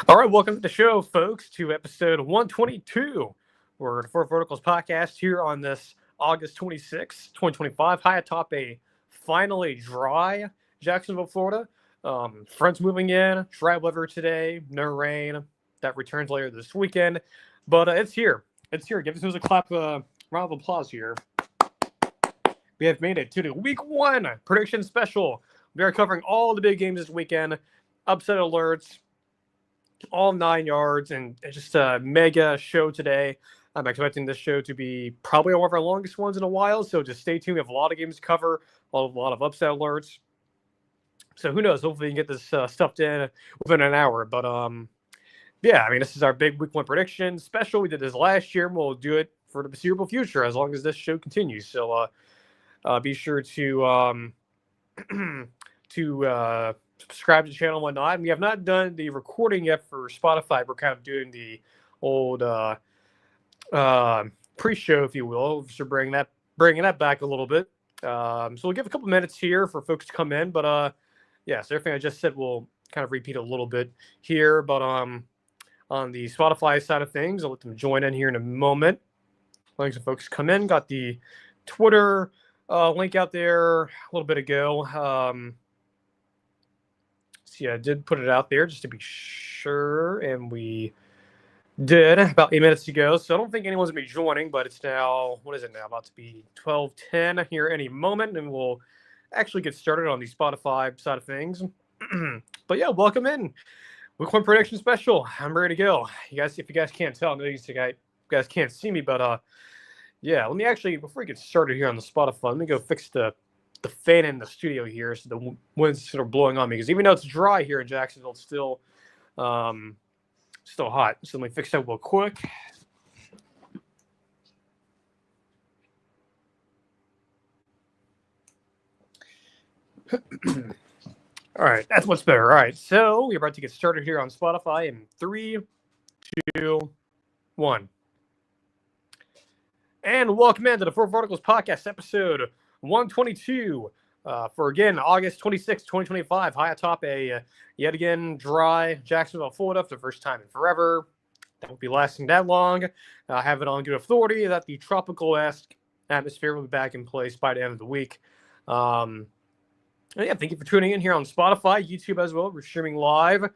All right, welcome to the show, folks, to episode 122. We're the Four Verticals podcast here on this August 26th, 2025, high atop a finally dry Jacksonville, Florida. Friends moving in, dry weather today, no rain. That returns later this weekend, but it's here. It's here. Give us a clap, round of applause here. We have made it to the week one prediction special. We are covering all the big games this weekend, upset alerts, all 9 yards, and it's just a mega show today. I'm expecting this show to be probably one of our longest ones in a while, so just stay tuned. We have a lot of games to cover, a lot of upset alerts. So who knows? Hopefully we can get this stuffed in within an hour. But yeah, I mean, this is our big week one prediction special. We did this last year, and we'll do it for the foreseeable future as long as this show continues. So be sure to subscribe to the channel and whatnot. And we have not done the recording yet for Spotify. We're kind of doing the old pre-show, if you will. So bringing that back a little bit. So we'll give a couple minutes here for folks to come in. But yeah, so everything I just said will kind of repeat a little bit here. But on the Spotify side of things, I'll let them join in here in a moment. Letting some folks come in. Got the Twitter link out there a little bit ago. Yeah, I did put it out there just to be sure, and we did about 8 minutes ago. So I don't think anyone's going to be joining, but it's now, what is it now? About to be 12:10 here any moment, and we'll actually get started on the Spotify side of things. But yeah, welcome in. Week one prediction special. I'm ready to go. You guys, if you guys can't tell, I know you guys can't see me, but yeah, let me actually, before we get started here on the Spotify, let me go fix the fan in the studio here, so the wind's sort of blowing on me, because even though it's dry here in Jacksonville, it's still hot. So let me fix that real quick. All right, that's much better. All right, so we're about to get started here on Spotify in 3, 2, 1. And welcome into the Four Verticals podcast, episode 122, for, again, August 26, 2025, high atop a yet again dry Jacksonville, Florida, for the first time in forever. That won't be lasting that long. I have it on good authority that the tropical-esque atmosphere will be back in place by the end of the week. And yeah, thank you for tuning in here on Spotify, YouTube as well. We're streaming live.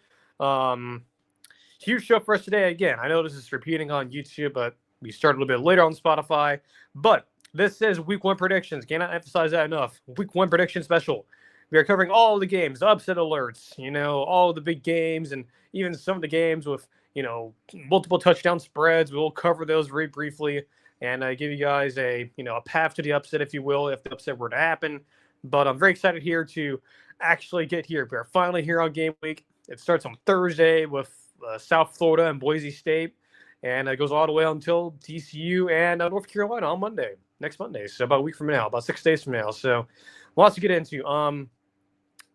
Huge show for us today. Again, I know this is repeating on YouTube, but we started a little bit later on Spotify. But this is week one predictions. Cannot emphasize that enough. Week one prediction special. We are covering all the games, upset alerts, all the big games, and even some of the games with, multiple touchdown spreads. We'll cover those very briefly and give you guys a path to the upset, if you will, if the upset were to happen. But I'm very excited here to actually get here. We're finally here on game week. It starts on Thursday with South Florida and Boise State, and it goes all the way until TCU and North Carolina on next Monday. So about a week from now, about 6 days from now. So lots to get into.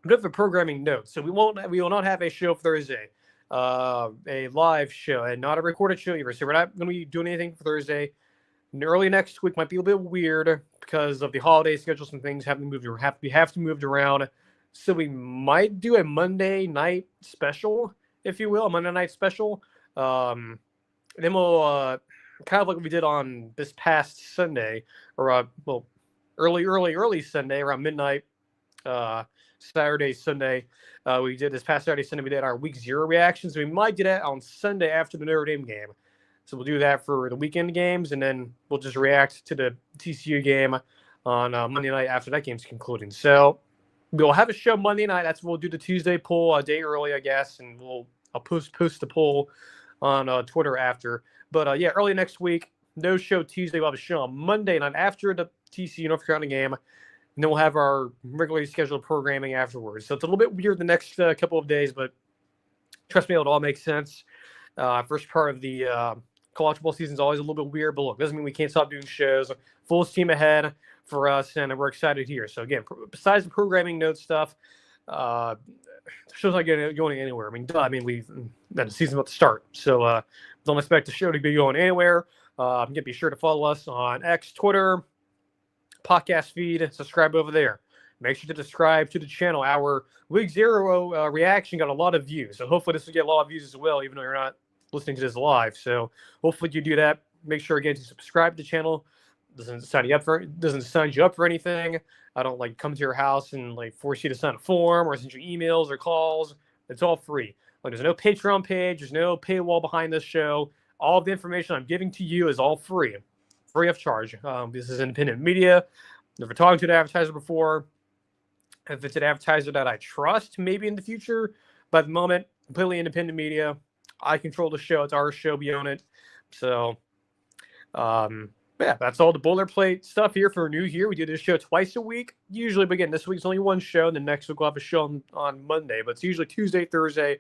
Good for programming notes. So we will not have a show Thursday, a live show, and not a recorded show either. So we're not going to be doing anything for Thursday. Early next week might be a little bit weird because of the holiday schedule. Some things have to be moved around. So we might do a Monday night special, if you will, a Monday night special. Then we'll kind of like we did on this past Sunday, or early Sunday around midnight, Saturday, Sunday. We did this past Saturday, Sunday. We did our week 0 reactions. We might do that on Sunday after the Notre Dame game. So we'll do that for the weekend games, and then we'll just react to the TCU game on Monday night after that game's concluding. So we'll have a show Monday night. That's when we'll do the Tuesday poll a day early, I guess, and I'll post the poll on Twitter after. But yeah, early next week, no show Tuesday. We'll have a show on Monday night after the TCU North Carolina game, and then we'll have our regularly scheduled programming afterwards. So it's a little bit weird the next couple of days, but trust me, it'll all make sense. First part of the college football season is always a little bit weird, but look, doesn't mean we can't stop doing shows. Full steam ahead for us, and we're excited here. So again, besides the programming note stuff, show's not going anywhere. The season's about to start, so don't expect the show to be going anywhere. Be sure to follow us on X, Twitter, podcast feed, and subscribe over there. make sure to subscribe to the channel. Our Week 0 reaction got a lot of views, so hopefully this will get a lot of views as well, even though you're not listening to this live. So hopefully you do that. Make sure again to subscribe to the channel. Doesn't sign you up for anything. I don't like come to your house and like force you to sign a form or send you emails or calls. It's all free. Like there's no Patreon page, there's no paywall behind this show. All of the information I'm giving to you is all free of charge. This is independent media. Never talked to an advertiser before. If it's an advertiser that I trust, maybe in the future, but at the moment, completely independent media. I control the show. It's our show. We own it. So, yeah, that's all the boilerplate stuff here for New Year. We do this show twice a week. Usually, but again, this week's only one show, and the next week we'll have a show on Monday. But it's usually Tuesday, Thursday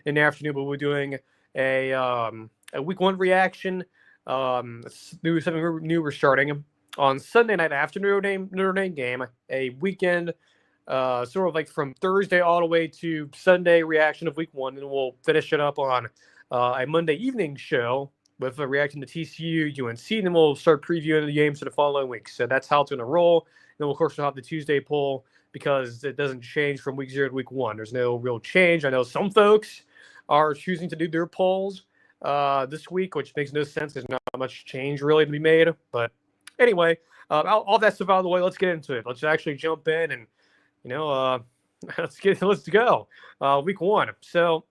in the afternoon. But we're doing a Week 1 reaction. Something new we're starting on Sunday night after Notre Dame game. A weekend, sort of like from Thursday all the way to Sunday reaction of Week 1, and we'll finish it up on a Monday evening show with a reaction to TCU, UNC, and then we'll start previewing the games for the following week. So that's how it's going to roll. And then, of course, we'll have the Tuesday poll because it doesn't change from Week 0 to Week 1. There's no real change. I know some folks are choosing to do their polls this week, which makes no sense. There's not much change really to be made. But anyway, all that stuff out of the way, let's get into it. Let's actually jump in and, let's go. Week 1. So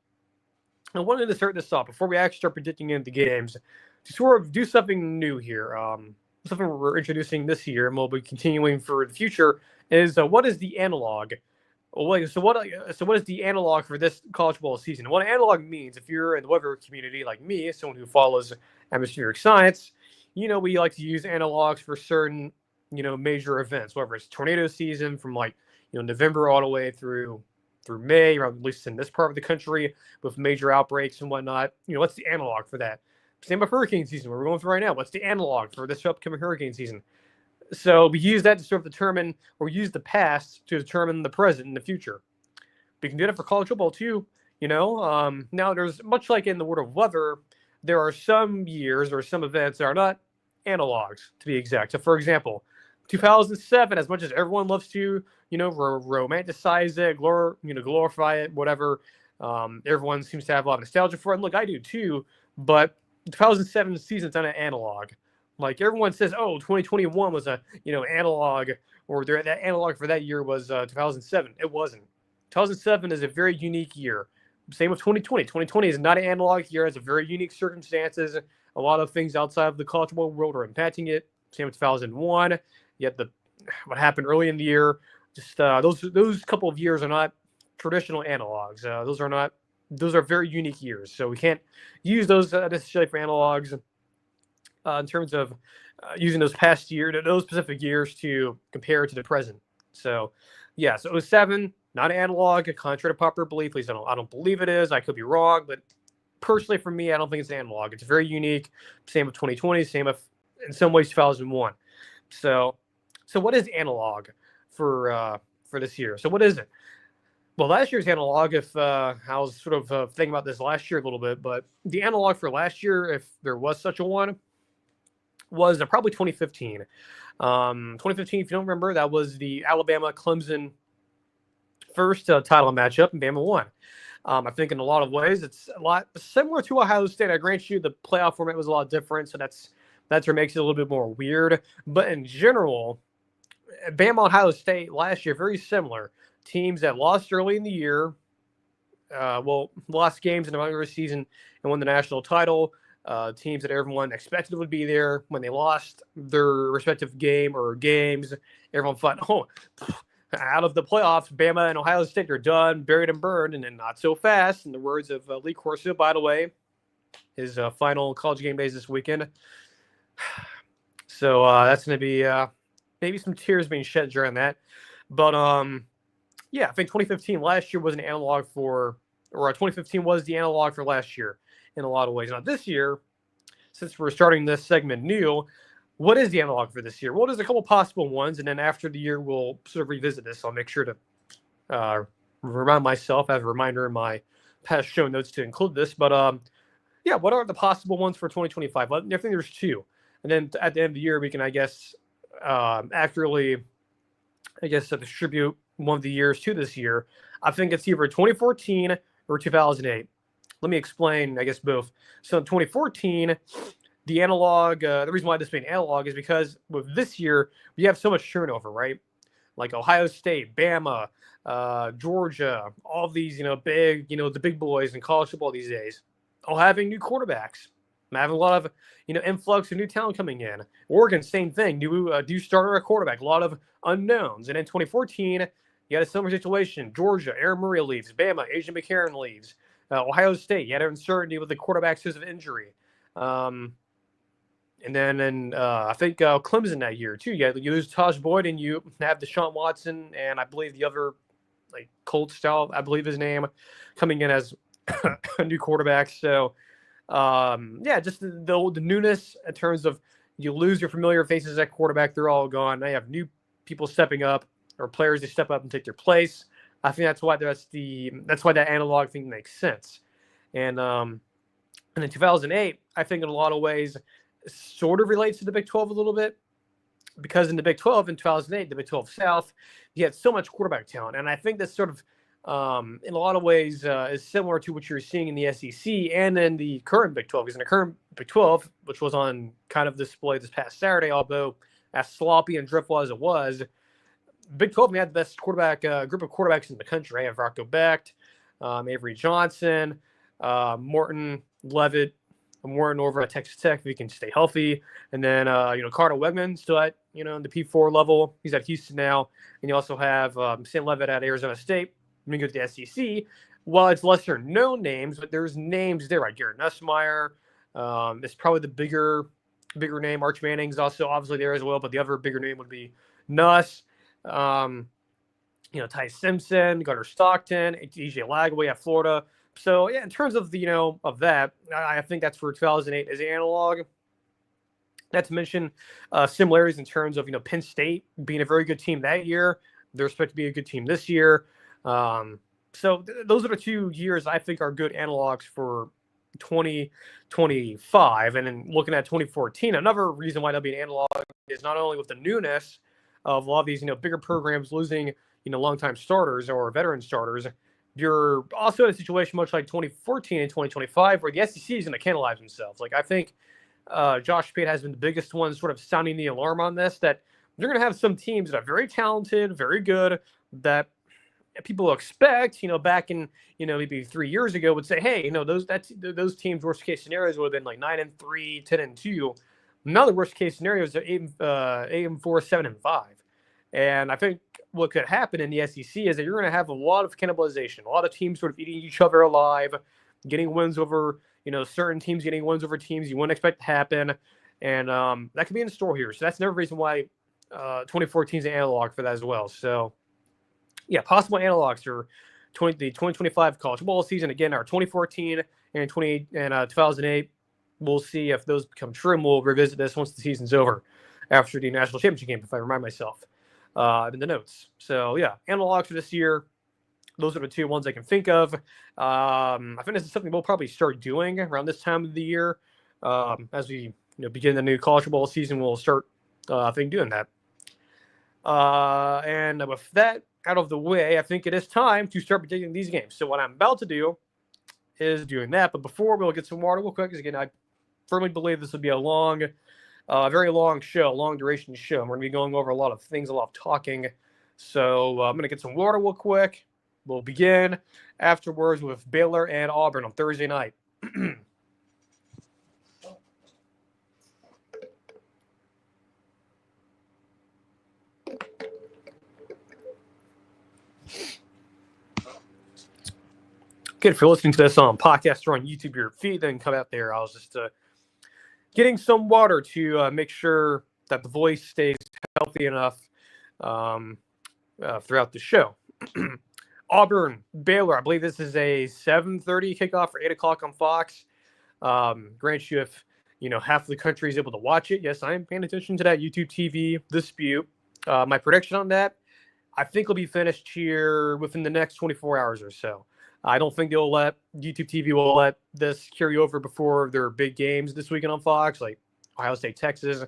I wanted to start this off before we actually start predicting into games to sort of do something new here. Something we're introducing this year and we'll be continuing for the future is what is the analog? So what is the analog for this college football season? What analog means, if you're in the weather community like me, someone who follows atmospheric science, we like to use analogs for certain, major events, whether it's tornado season from November all the way through May, or at least in this part of the country with major outbreaks and whatnot. What's the analog for that? Same with hurricane season, where we're going through right now. What's the analog for this upcoming hurricane season? So we use that to sort of determine, or use the past to determine the present and the future. We can do that for college football too. Now there's, much like in the world of weather, there are some years or some events that are not analogs, to be exact. So for example, 2007, as much as everyone loves to, romanticize it, glorify it, whatever, everyone seems to have a lot of nostalgia for it. And look, I do too, but 2007 season's not an analog. Like everyone says, 2021 was a, analog, or that analog for that year was 2007. It wasn't. 2007 is a very unique year. Same with 2020. 2020 is not an analog year. It has a very unique circumstances. A lot of things outside of the college football world are impacting it. Same with 2001. Yet what happened early in the year, just those couple of years are not traditional analogs. Those are very unique years. So we can't use those necessarily for analogs. In terms of using those specific years to compare to the present. So, yeah, so 07, not an analog, contrary to popular belief. At least I don't believe it is. I could be wrong, but personally for me, I don't think it's an analog. It's very unique. Same with 2020, same with, in some ways, 2001. So what is analog for this year? So what is it? Well, last year's analog, if I was sort of thinking about this last year a little bit, but the analog for last year, if there was such a one, was probably 2015. 2015, if you don't remember, that was the Alabama-Clemson first title matchup, and Bama won. I think in a lot of ways, it's a lot similar to Ohio State. I grant you the playoff format was a lot different, so that's what makes it a little bit more weird. But in general, Bama-Ohio State last year, very similar. Teams that lost early in the year, lost games in the regular season and won the national title. Teams that everyone expected would be there when they lost their respective game or games. Everyone thought, out of the playoffs, Bama and Ohio State are done, buried and burned, and then not so fast. In the words of Lee Corso, by the way, his final college game days this weekend. So that's going to be maybe some tears being shed during that. But I think 2015 last year was an analog for, or 2015 was the analog for last year in a lot of ways. Now this year, since we're starting this segment new, what is the analog for this year? Well, there's a couple possible ones, and then after the year, we'll sort of revisit this. I'll make sure to remind myself as a reminder in my past show notes to include this. But what are the possible ones for 2025? I think there's two. And then at the end of the year, we can, I guess, accurately I guess, distribute one of the years to this year, I think it's either 2014 or 2008. Let me explain, I guess, both. So in 2014, the analog, the reason why this being analog is because with this year, we have so much turnover, right? Like Ohio State, Bama, Georgia, all these, big, the big boys in college football these days, all having new quarterbacks, having a lot of, influx of new talent coming in. Oregon, same thing, new starter at quarterback, a lot of unknowns. And in 2014, you had a similar situation. Georgia, Aaron Murray leaves. Bama, Asian McCarron leaves. Ohio State, you had uncertainty with the quarterbacks because of injury. And then I think Clemson that year too. You lose Taj Boyd and you have Deshaun Watson and I believe the other like Colt Style, I believe his name, coming in as a new quarterback. So just the newness in terms of you lose your familiar faces at quarterback, they're all gone. Now you have new people stepping up or players to step up and take their place. I think that's why that analog thing makes sense. And in 2008, I think in a lot of ways sort of relates to the Big 12 a little bit, because in the Big 12 in 2008, the Big 12 South, you had so much quarterback talent. And I think that's sort of, in a lot of ways, is similar to what you're seeing in the SEC and in the current Big 12. Because in the current Big 12, which was on kind of display this past Saturday, although as sloppy and driftful as it was, Big 12 had the best quarterback group of quarterbacks in the country. I have Rocco Becht, Avery Johnson, Morton Levitt, Warren over at Texas Tech if he can stay healthy. And then, Carter Wegman still at, in the P4 level. He's at Houston now. And you also have Sam Levitt at Arizona State. When you go to the SEC, well, it's lesser known names, but there's names there, right? Garrett Nussmeier. It's probably the bigger name. Arch Manning's also obviously there as well, but the other bigger name would be Nuss. Ty Simpson, Gunnar Stockton, EJ Lagway at Florida. So, yeah, in terms of of that, I think that's for 2008 as an analog. Not to mention similarities in terms of, Penn State being a very good team that year. They're expected to be a good team this year. Those are the 2 years I think are good analogs for 2025. And then looking at 2014, another reason why that'll be an analog is not only with the newness of a lot of these, bigger programs losing, longtime starters or veteran starters. You're also in a situation much like 2014 and 2025 where the SEC is going to cannibalize themselves. Like I think Josh Pate has been the biggest one sort of sounding the alarm on this, that they're going to have some teams that are very talented, very good, that people expect, back in, maybe 3 years ago would say, hey, those teams' worst case scenarios would have been like 9-3, 10-2. Now the worst case scenarios are 8-4, 7-5. And I think what could happen in the SEC is that you're going to have a lot of cannibalization, a lot of teams sort of eating each other alive, getting wins over, certain teams getting wins over teams you wouldn't expect to happen. And that could be in store here. So that's another reason why 2014 is an analog for that as well. So, yeah, possible analogs for the 2025 college football season. Again, our 2014 and 2008. We'll see if those become true, and we'll revisit this once the season's over after the national championship game, if I remind myself in the notes. So, yeah, analogs for this year. Those are the 2 ones I can think of. I think this is something we'll probably start doing around this time of the year. As we begin the new college football season, we'll start doing that. And with that out of the way, I think it is time to start predicting these games. So what I'm about to do is doing that. But before, we'll get some water real quick, because again, I firmly believe this will be a very long show, long duration show. We're going to be going over a lot of things, a lot of talking. So I'm going to get some water real quick. We'll begin afterwards with Baylor and Auburn on Thursday night. Good if you're listening to this on podcast or on YouTube, your feed, then come out there. I was just getting some water to make sure that the voice stays healthy enough throughout the show. Auburn, Baylor. I believe this is a 7:30 kickoff or 8 o'clock on Fox. Grant you if half of the country is able to watch it. Yes, I am paying attention to that YouTube TV dispute. My prediction on that, I think will be finished here within the next 24 hours or so. I don't think YouTube TV will let this carry over before their big games this weekend on Fox, like Ohio State, Texas.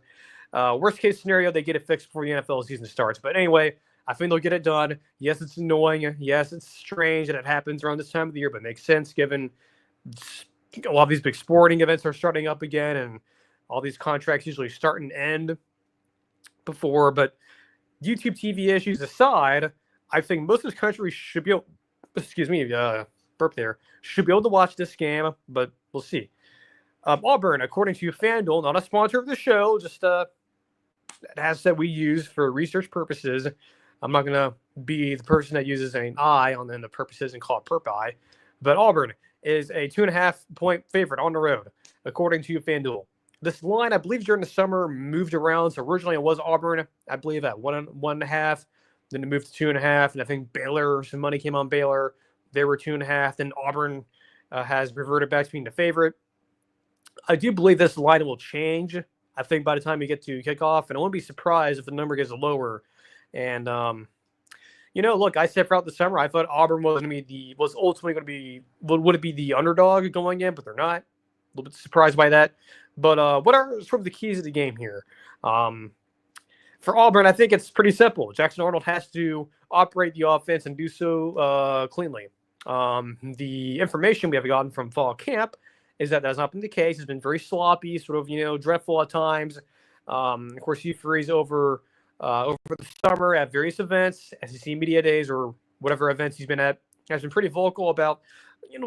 Worst case scenario, they get it fixed before the NFL season starts. But anyway, I think they'll get it done. Yes, it's annoying. Yes, it's strange that it happens around this time of the year, but it makes sense given a lot of these big sporting events are starting up again, and all these contracts usually start and end before. But YouTube TV issues aside, I think most of this country should be able, burp there, should be able to watch this game, but we'll see. Auburn, according to FanDuel, not a sponsor of the show, just an asset we use for research purposes. I'm not going to be the person that uses an I on the purposes and call it perp I. But Auburn is a 2.5-point favorite on the road, according to FanDuel. This line, I believe, during the summer moved around. So originally it was Auburn, I believe, at 1.5. Then it moved to 2.5. And I think Baylor, some money came on Baylor. They were 2.5. Then Auburn has reverted back to being the favorite. I do believe this line will change, I think, by the time you get to kickoff. And I won't be surprised if the number gets lower. And, look, I said throughout the summer, I thought Auburn was ultimately going to be, would it be the underdog going in, but they're not. A little bit surprised by that. But what are sort of the keys of the game here? For Auburn, I think it's pretty simple. Jackson Arnold has to operate the offense and do so cleanly. The information we have gotten from fall camp is that that's not been the case. It's been very sloppy, sort of, dreadful at times. Of course, Hugh Freeze over the summer at various events, SEC media days or whatever events he's been at, has been pretty vocal about,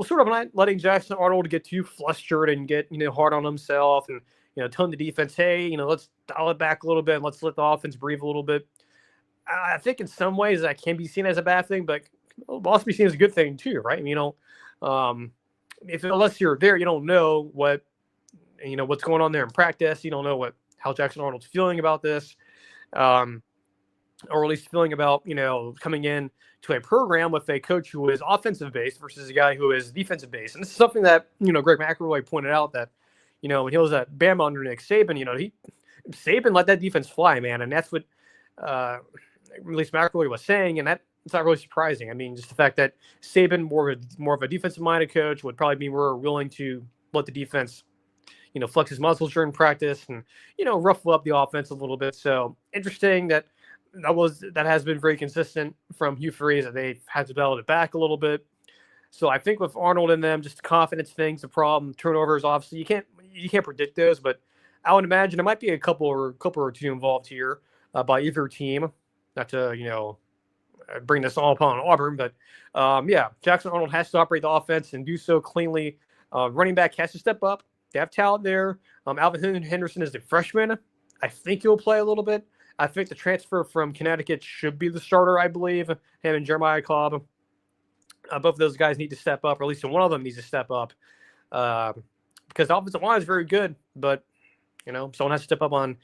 sort of not letting Jackson Arnold get too flustered and get, hard on himself and, telling the defense, hey, let's dial it back a little bit and let's let the offense breathe a little bit. I think in some ways that can be seen as a bad thing, but it'll also be seen as a good thing too, right? Unless you're there, you don't know what's going on there in practice. You don't know how Jackson Arnold's feeling about this. Or at least feeling about, coming in to a program with a coach who is offensive-based versus a guy who is defensive-based. And this is something that, Greg McElroy pointed out that, when he was at Bama under Nick Saban, Saban let that defense fly, man. And that's what at least McElroy was saying, and it's not really surprising. I mean, just the fact that Saban, more of a defensive-minded coach, would probably be more willing to let the defense flex his muscles during practice and, ruffle up the offense a little bit. So interesting that has been very consistent from Hugh Freeze, that they've had to dial it back a little bit. So I think with Arnold in them, just confidence things, the problem, turnovers, obviously you can't predict those, but I would imagine there might be a couple or two involved here by either team. Not to, bring this all upon Auburn, but Jackson Arnold has to operate the offense and do so cleanly. Running back has to step up. They have talent there. Alvin Henderson is the freshman. I think he'll play a little bit. I think the transfer from Connecticut should be the starter, I believe. Him and Jeremiah Cobb. Both of those guys need to step up, or at least one of them needs to step up. Because the offensive line is very good, but, someone has to step up on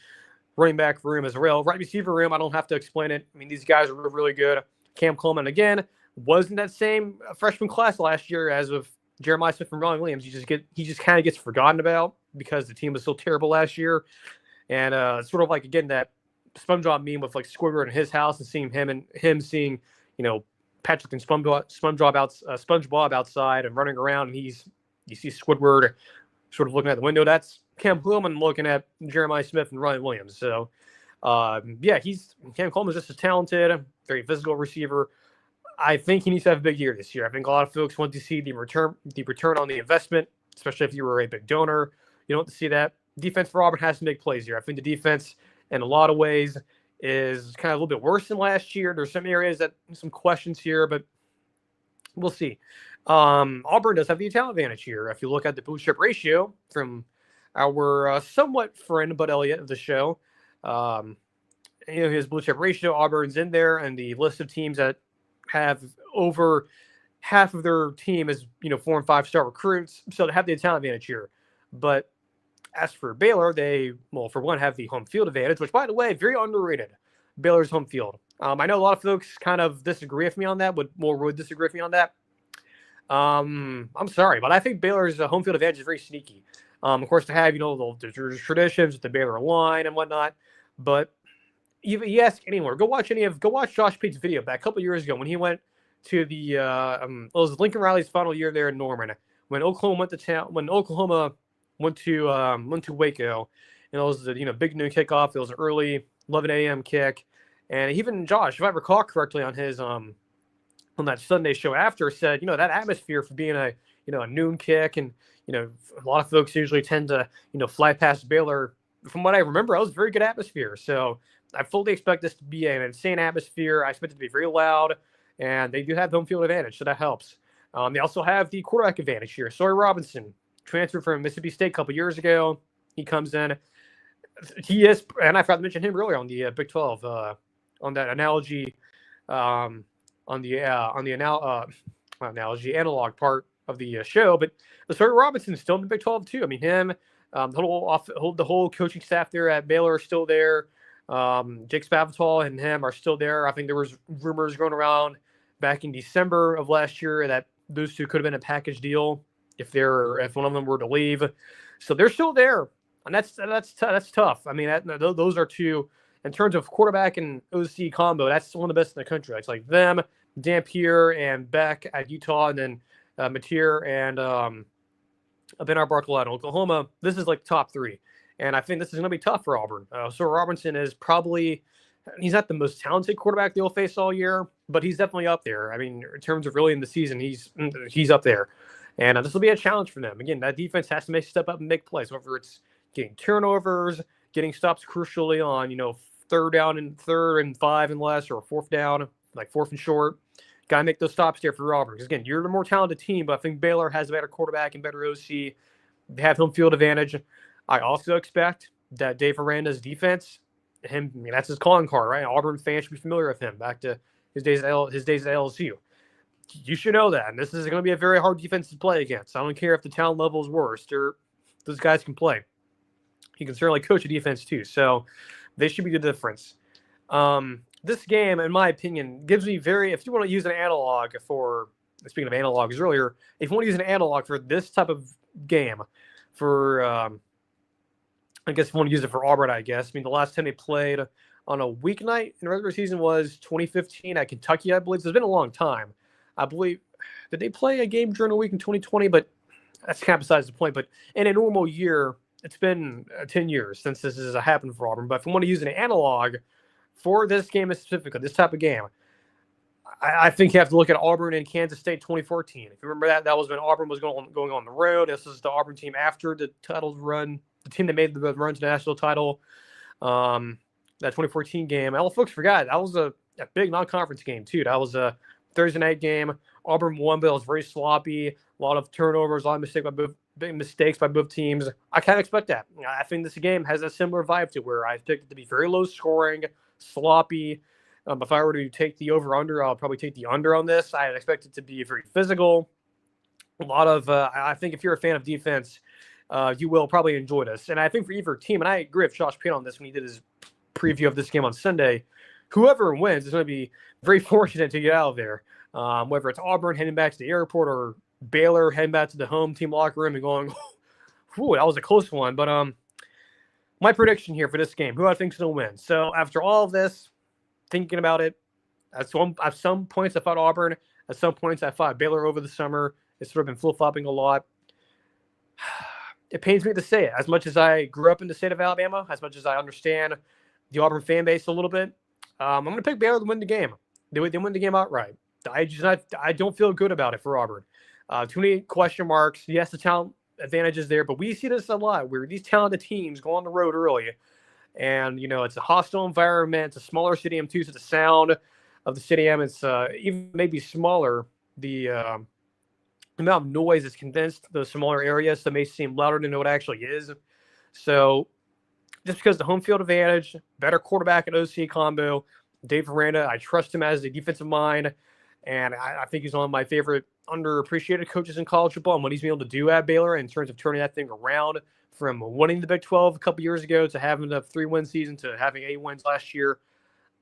running back room as well. Right receiver room, I don't have to explain it. I mean, these guys are really good. Cam Coleman, again, wasn't that same freshman class last year as with Jeremiah Smith and Ron Williams. He just kind of gets forgotten about because the team was so terrible last year. And sort of like, again, that SpongeBob meme with like Squidward in his house and seeing him seeing, Patrick and SpongeBob outside and running around, and you see Squidward sort of looking out the window. That's Cam Coleman looking at Jeremiah Smith and Ryan Williams. So, Cam Coleman is just as talented, very physical receiver. I think he needs to have a big year this year. I think a lot of folks want to see the return on the investment, especially if you were a big donor. You don't want to see that. Defense for Auburn has to make plays here. I think the defense, in a lot of ways, is kind of a little bit worse than last year. There's some areas some questions here, but we'll see. Auburn does have the talent advantage here. If you look at the blue chip ratio from our somewhat friend Bud Elliott of the show, his blue chip ratio, Auburn's in there, and the list of teams that have over half of their team is 4- and 5-star recruits, so they have the talent advantage here. But as for Baylor, they, for one, have the home field advantage, which, by the way, very underrated. Baylor's home field. I know a lot of folks kind of disagree with me on that. Would disagree with me on that. I'm sorry, but I think Baylor's home field advantage is very sneaky. Of course, to have the traditions with the Baylor line and whatnot, but you ask anyone, go watch Josh Pate's video back a couple years ago when he went to the it was Lincoln Riley's final year there in Norman when Oklahoma went to Waco, and it was the big noon kickoff. It was an early 11 a.m. kick, And even Josh, if I recall correctly, on his on that Sunday show after, said, that atmosphere for being a a noon kick, and a lot of folks usually tend to fly past Baylor. From what I remember, that was a very good atmosphere. So I fully expect this to be an insane atmosphere. I expect it to be very loud, and they do have home field advantage, so that helps. They also have the quarterback advantage here. Sawyer Robinson transferred from Mississippi State a couple years ago. He comes in. He is, and I forgot to mention him earlier on the Big 12 on that analogy, on the analogy analog part of the show. But Sawyer Robinson is still in the Big 12 too. I mean, him, the whole coaching staff there at Baylor are still there. Jake Spavital and him are still there. I think there was rumors going around back in December of last year that those two could have been a package deal if one of them were to leave. So they're still there, and that's tough. I mean, those are two in terms of quarterback and OC combo. That's one of the best in the country. It's like them, Dampier and Beck at Utah, and then Mateer and Bernard Barkley at Oklahoma. This is like top three. And I think this is going to be tough for Auburn. So Robinson is he's not the most talented quarterback they'll face all year, but he's definitely up there. I mean, in terms of really in the season, he's up there. And this will be a challenge for them. Again, that defense has to step up and make plays, whether it's getting turnovers, getting stops crucially on, third and 5 and less, or fourth down, like fourth and short. Got to make those stops there for Auburn. Because, again, you're the more talented team, but I think Baylor has a better quarterback and better OC. They have home field advantage. I also expect that Dave Aranda's defense, that's his calling card, right? Auburn fans should be familiar with him back to his days at LSU. You should know that. And this is going to be a very hard defense to play against. I don't care if the talent level is worse. Those guys can play. He can certainly coach a defense too. So they should be the difference. This game, in my opinion, gives me if you want to use an analog for, speaking of analogs earlier, if you want to use an analog for this type of game, for, I guess if you want to use it for Auburn, I guess. I mean, the last time they played on a weeknight in the regular season was 2015 at Kentucky, I believe. So it's been a long time. I believe, did they play a game during the week in 2020? But that's kind of besides the point. But in a normal year, it's been 10 years since this has happened for Auburn. But if you want to use an analog for this game specifically, this type of game, I think you have to look at Auburn and Kansas State 2014. If you remember that was when Auburn was going on the road. This is the Auburn team after the titles run, the team that made the run to the national title. That 2014 game, all folks forgot, that was a big non-conference game too. That was a Thursday night game. Auburn won, but it was very sloppy. A lot of turnovers, a lot of big mistakes by both teams. I kind of expect that. I think this game has a similar vibe to where I expect it to be very low scoring, sloppy. If I were to take the over-under, I'll probably take the under on this. I expect it to be very physical. A lot of, I think if you're a fan of defense, you will probably enjoy this. And I think for either team, and I agree with Josh Payne on this when he did his preview of this game on Sunday, whoever wins is going to be very fortunate to get out of there. Whether it's Auburn heading back to the airport or Baylor heading back to the home team locker room and going, whew, that was a close one. But my prediction here for this game, who I think is going to win. So after all of this, thinking about it, at some points I thought Auburn, at some points I thought Baylor over the summer. It's sort of been flip-flopping a lot. It pains me to say it. As much as I grew up in the state of Alabama, as much as I understand the Auburn fan base a little bit, I'm going to pick Baylor to win the game. They win the game outright. I don't feel good about it for Auburn. Too many question marks. Yes, the talent advantage is there, but we see this a lot where these talented teams go on the road early. And, it's a hostile environment. It's a smaller stadium, too, so the sound of the stadium is even maybe smaller. The amount of noise is condensed to the smaller areas, so it may seem louder than what it actually is. So just because the home field advantage, better quarterback and OC combo, Dave Aranda, I trust him as a defensive mind, and I think he's one of my favorite underappreciated coaches in college football and what he's been able to do at Baylor in terms of turning that thing around from winning the Big 12 a couple years ago to having a 3-win season to having 8 wins last year.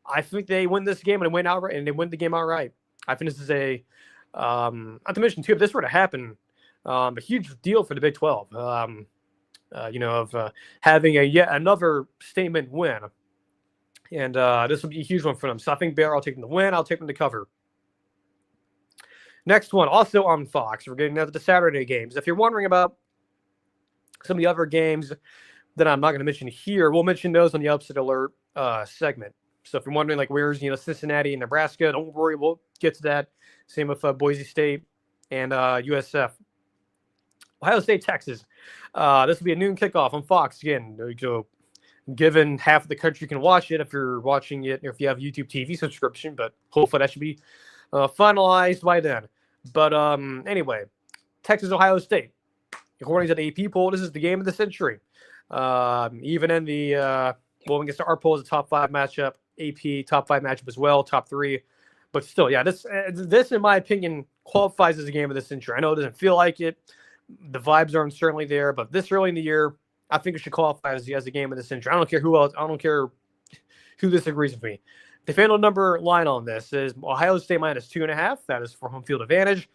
I think they win this game and they win the game outright. I think this is not to mention too, if this were to happen, a huge deal for the Big 12. Having yet another statement win, and this would be a huge one for them. So I think Baylor, I'll take them to win. I'll take them to cover. Next one, also on Fox. We're getting into the Saturday games. If you're wondering about some of the other games that I'm not going to mention here, we'll mention those on the Upset Alert segment. So if you're wondering, like, where's, Cincinnati and Nebraska, don't worry, we'll get to that. Same with Boise State and USF. Ohio State, Texas. This will be a noon kickoff on Fox again. So, given half of the country can watch it if you're watching it, or if you have YouTube TV subscription, but hopefully that should be finalized by then. But anyway, Texas, Ohio State. According to the AP poll, this is the game of the century. Even in the well, against our poll is a top 5 matchup. AP top 5 matchup as well, top 3. But still, yeah, this in my opinion qualifies as a game of the century. I know it doesn't feel like it. The vibes aren't certainly there, but this early in the year, I think it should qualify as a game of the century. I don't care who else. I don't care who disagrees with me. The final number line on this is Ohio State minus 2.5. That is for home field advantage.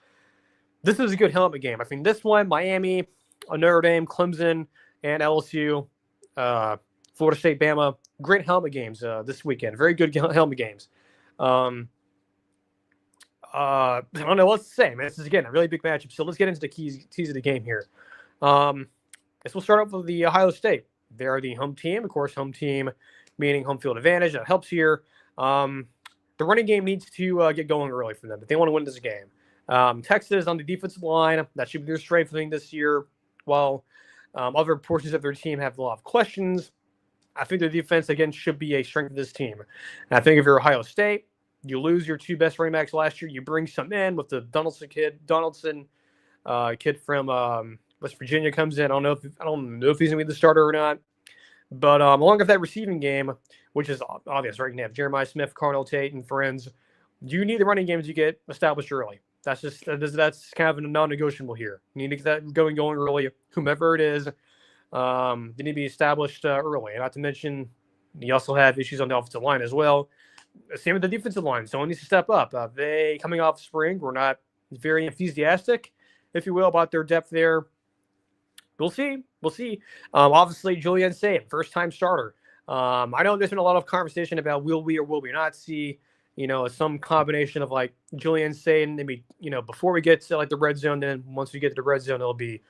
This is a good helmet game. I think this one, Miami, Notre Dame, Clemson, and LSU, Florida State, Bama, great helmet games this weekend. Very good helmet games. I don't know what to say, man. This is, again, a really big matchup. So let's get into the keys of the game here. Guess we'll start off with the Ohio State. They're the home team. Of course, home team meaning home field advantage. That helps here. The running game needs to get going early for them if they want to win this game. Texas on the defensive line. That should be their strength thing this year. While other portions of their team have a lot of questions, I think the defense, again, should be a strength of this team. And I think if you're Ohio State, you lose your 2 best running backs last year. You bring some in with the Donaldson kid from West Virginia comes in. I don't know if he's gonna be the starter or not. But along with that receiving game, which is obvious, right? You can have Jeremiah Smith, Carnell Tate, and friends. You need the running games you get established early. That's kind of a non-negotiable here. You need to get that going early. Whomever it is, they need to be established early. And not to mention, you also have issues on the offensive line as well. Same with the defensive line. Someone needs to step up. They, coming off spring, were not very enthusiastic, if you will, about their depth there. We'll see. Obviously, Julian Saint, first-time starter. I know there's been a lot of conversation about will we or will we not see, some combination of like Julian Saint, maybe, before we get to like the red zone. Then once we get to the red zone, it'll be,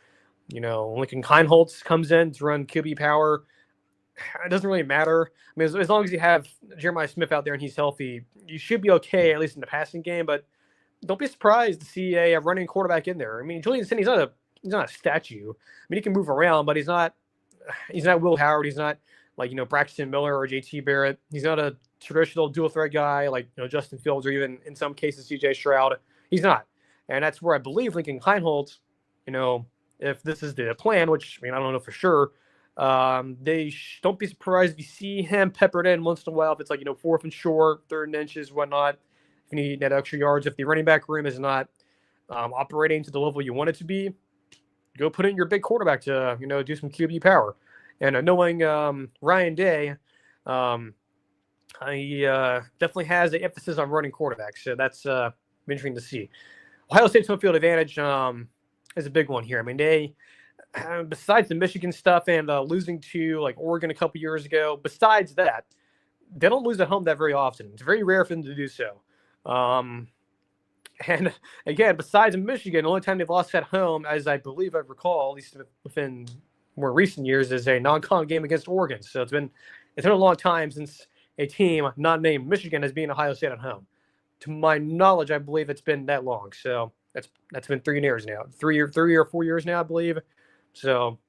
Lincoln Kienholz comes in to run QB power. It doesn't really matter. I mean, as long as you have Jeremiah Smith out there and he's healthy, you should be okay, at least in the passing game. But don't be surprised to see a running quarterback in there. I mean, Julian Saint, he's not a statue. I mean, he can move around, but he's not Will Howard. He's not like, Braxton Miller or JT Barrett. He's not a traditional dual threat guy like, Justin Fields or even in some cases CJ Stroud. He's not. And that's where I believe Lincoln Kienholz, if this is the plan, which, I don't know for sure, don't be surprised if you see him peppered in once in a while. If it's like, 4th and short, 3rd and inches, whatnot. If you need that extra yards, if the running back room is not operating to the level you want it to be, go put in your big quarterback to, do some QB power. And knowing Ryan Day, he definitely has an emphasis on running quarterbacks. So that's interesting to see. Ohio State's home field advantage is a big one here. I mean, they, besides the Michigan stuff and losing to like Oregon a couple years ago, besides that, they don't lose at home that very often. It's very rare for them to do so. And again, besides Michigan, the only time they've lost at home, as I believe I recall, at least within more recent years, is a non-con game against Oregon. So it's been a long time since a team not named Michigan has been Ohio State at home. To my knowledge, I believe it's been that long. So that's been 3 years now, 3 or 4 years now, I believe. So,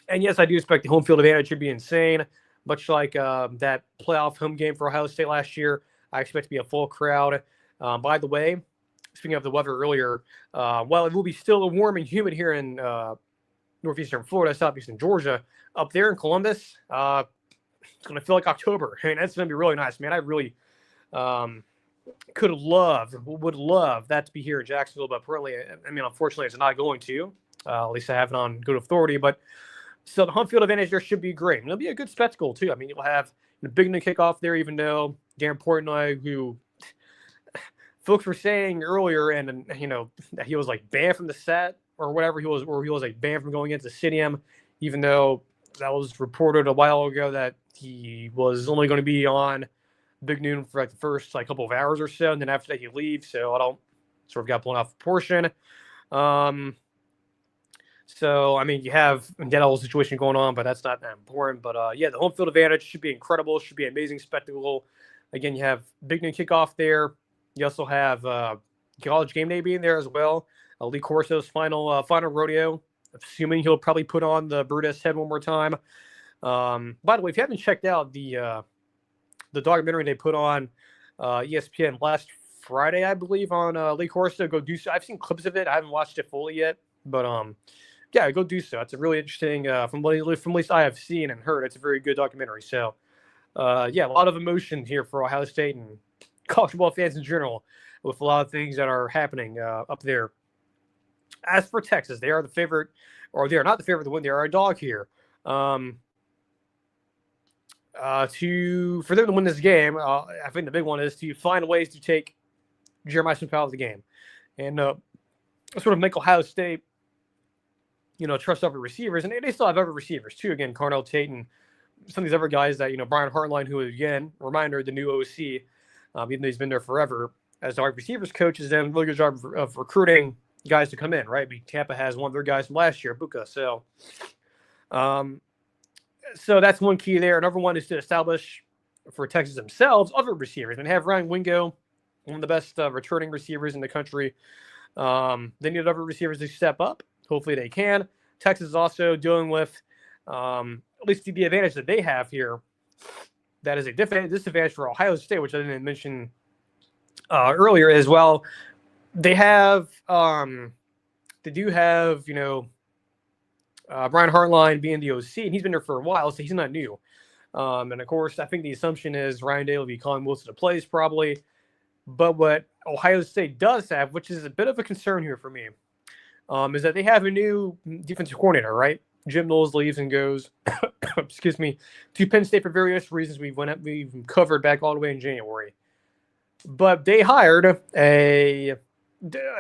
and yes, I do expect the home field advantage should be insane. Much like that playoff home game for Ohio State last year, I expect to be a full crowd. By the way, speaking of the weather earlier, while it will be still warm and humid here in northeastern Florida, southeastern Georgia, up there in Columbus, it's going to feel like October. I mean, that's going to be really nice, man. I really would love that to be here in Jacksonville, but apparently, unfortunately, it's not going to. At least I have it on good authority. But so the home field advantage there should be great. And it'll be a good spectacle, too. I mean, you'll have the big new kickoff there, even though Darren Portnoy, who folks were saying earlier, and that he was like banned from the set or whatever, he was like banned from going into the stadium, even though that was reported a while ago that he was only going to be on Big Noon for like the first couple of hours or so, and then after that he leaves. So I don't sort of got blown off proportion. So, I mean, you have that whole situation going on, but that's not that important. But yeah, the home field advantage should be incredible. Should be an amazing spectacle. Again, you have big noon kickoff there. You also have college game day being there as well. Lee Corso's final rodeo. Assuming he'll probably put on the Brutus head one more time. By the way, if you haven't checked out the documentary they put on ESPN last Friday, I believe, on Lee Corso, go do so. I've seen clips of it. I haven't watched it fully yet, but yeah, go do so. It's a really interesting, from at least I have seen and heard, it's a very good documentary. So, yeah, a lot of emotion here for Ohio State and college football fans in general with a lot of things that are happening up there. As for Texas, they are the favorite, or they are not the favorite to win. They are a dog here. For them to win this game, I think the big one is to find ways to take Jeremiah Smith out of the game and sort of make Ohio State, trust other receivers. And they still have other receivers too. Again, Carnell Tate and some of these other guys that, Brian Hartline, who, again, reminder, the new OC, even though he's been there forever, as the wide receivers coach, has done a really good job of recruiting guys to come in, right? Tampa has one of their guys from last year, Buka. So that's one key there. Another one is to establish for Texas themselves other receivers. And have Ryan Wingo, one of the best returning receivers in the country. They need other receivers to step up. Hopefully they can. Texas is also dealing with, at least the advantage that they have here, that is a disadvantage for Ohio State, which I didn't mention earlier as well. They do have, Brian Hartline being the OC, and he's been there for a while, so he's not new. And of course, I think the assumption is Ryan Day will be calling most of the plays probably. But what Ohio State does have, which is a bit of a concern here for me, is that they have a new defensive coordinator, right? Jim Knowles leaves and goes, excuse me, to Penn State for various reasons we've covered back all the way in January. But they hired a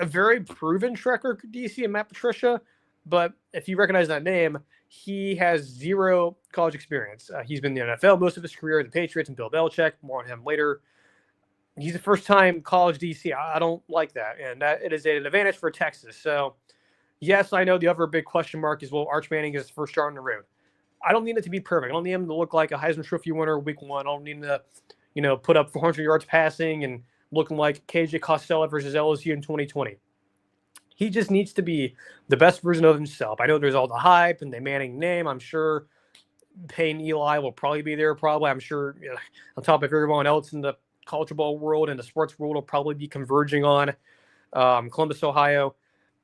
very proven track record DC and Matt Patricia. But if you recognize that name, he has zero college experience. He's been in the NFL most of his career, the Patriots and Bill Belichick. More on him later. He's a first-time college DC. I don't like that, and that it is an advantage for Texas. So, yes, I know the other big question mark is, well, Arch Manning is the first start on the road. I don't need it to be perfect. I don't need him to look like a Heisman Trophy winner week one. I don't need him to, put up 400 yards passing and looking like KJ Costello versus LSU in 2020. He just needs to be the best version of himself. I know there's all the hype and the Manning name. I'm sure Peyton Eli will probably be there. I'm sure on top of everyone else in the college football world and the sports world will probably be converging on Columbus, Ohio.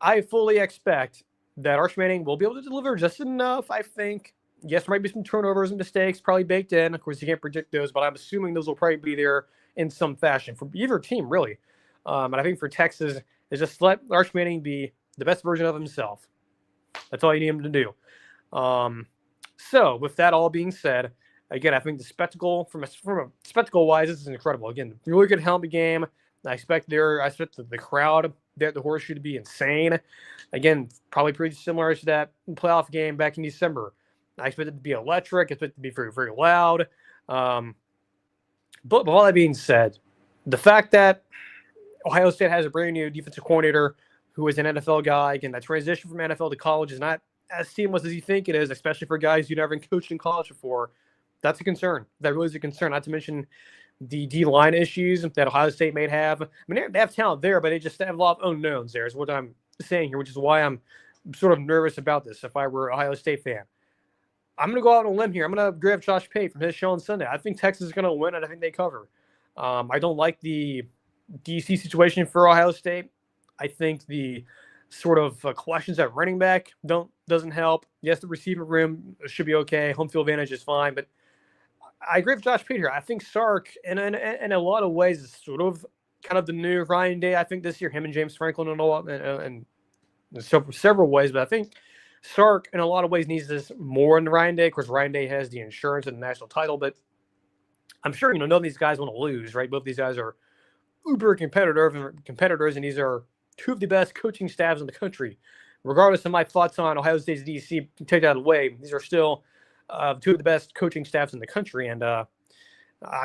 I fully expect that Arch Manning will be able to deliver just enough, I think. Yes, there might be some turnovers and mistakes probably baked in. Of course, you can't predict those, but I'm assuming those will probably be there in some fashion for either team, really. And I think for Texas, is just let Arch Manning be the best version of himself. That's all you need him to do. So with that all being said, again, I think the spectacle from a spectacle-wise, this is incredible. Again, really good helmet game. I expect the crowd there at the Horseshoe to be insane. Again, probably pretty similar to that playoff game back in December. I expect it to be electric. I expect it to be very, very loud. But with all that being said, the fact that Ohio State has a brand new defensive coordinator who is an NFL guy, again, that transition from NFL to college is not as seamless as you think it is, especially for guys who never coached in college before. That's a concern. That really is a concern. Not to mention the D-line issues that Ohio State may have. I mean, they have talent there, but they just have a lot of unknowns there is what I'm saying here, which is why I'm sort of nervous about this if I were an Ohio State fan. I'm going to go out on a limb here. I'm going to grab Josh Pate from his show on Sunday. I think Texas is going to win, and I think they cover. I don't like the DC situation for Ohio State. I think the sort of questions at running back doesn't help. Yes, the receiver room should be okay. Home field advantage is fine, but I agree with Josh Pate here. I think Sark, in a lot of ways, is sort of kind of the new Ryan Day. I think this year, him and James Franklin and several ways, but I think Sark, in a lot of ways, needs this more than Ryan Day. Of course, Ryan Day has the insurance and the national title, but I'm sure none of these guys want to lose, right? Both these guys are uber competitors, and these are two of the best coaching staffs in the country. Regardless of my thoughts on Ohio State's DC, take that away. These are still two of the best coaching staffs in the country, and I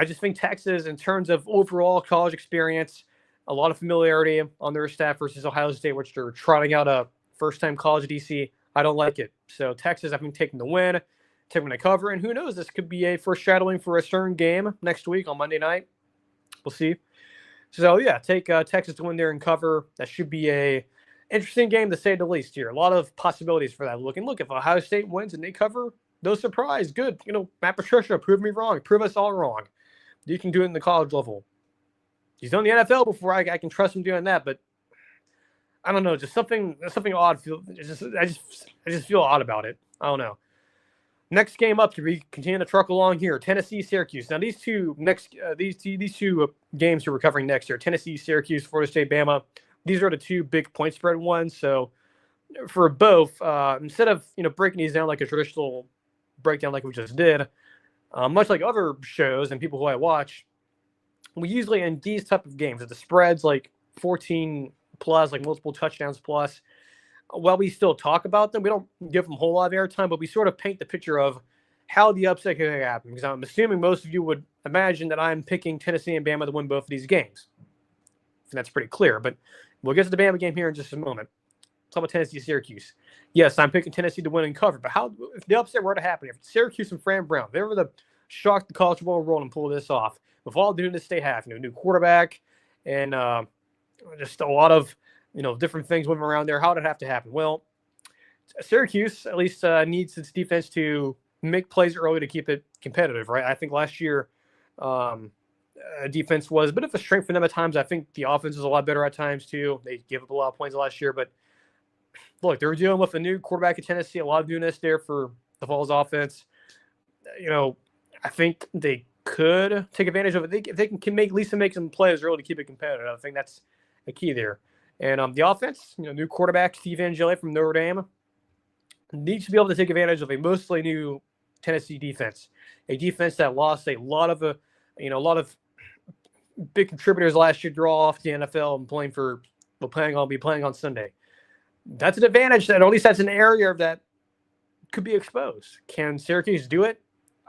just think Texas, in terms of overall college experience, a lot of familiarity on their staff versus Ohio State, which they're trotting out a first-time college DC. I don't like it. So Texas, I think, taking the win, taking the cover, and who knows? This could be a foreshadowing for a certain game next week on Monday night. We'll see. So yeah, take Texas to win there and cover. That should be a interesting game to say the least here. A lot of possibilities for that. Look, if Ohio State wins and they cover, no surprise. Good. Matt Patricia, prove me wrong. Prove us all wrong. You can do it in the college level. He's done the NFL before. I can trust him doing that, but I don't know. Just something odd. I just feel odd about it. I don't know. Next game up to be continue to truck along here. Tennessee, Syracuse. Now these two games we're covering next here. Tennessee, Syracuse, Florida State, Bama. These are the two big point spread ones. So for both, instead of breaking these down like a traditional breakdown like we just did, much like other shows and people who I watch, we usually in these type of games, if the spread's like 14 plus, like multiple touchdowns plus, while we still talk about them, we don't give them a whole lot of airtime, but we sort of paint the picture of how the upset could happen. Because I'm assuming most of you would imagine that I'm picking Tennessee and Bama to win both of these games. And that's pretty clear. But we'll get to the Bama game here in just a moment. Let's talk about Tennessee, Syracuse. Yes, I'm picking Tennessee to win and cover. But how, if the upset were to happen, if Syracuse and Fran Brown, they were to shock the college football world and pull this off, with all the newness they have, new quarterback and just a lot of different things moving around there. How did it have to happen? Well, Syracuse at least needs its defense to make plays early to keep it competitive, right? I think last year defense was a bit of a strength for them at times. I think the offense was a lot better at times too. They gave up a lot of points last year, but look, they were dealing with a new quarterback at Tennessee, a lot of newness there for the Vols offense. I think they could take advantage of it. If they can make some plays early to keep it competitive, I think that's a key there. And the offense, new quarterback Steve Angeli from Notre Dame needs to be able to take advantage of a mostly new Tennessee defense, a defense that lost a lot of big contributors last year, draw off the NFL and be playing on Sunday. That's an advantage, that, or at least that's an area that could be exposed. Can Syracuse do it?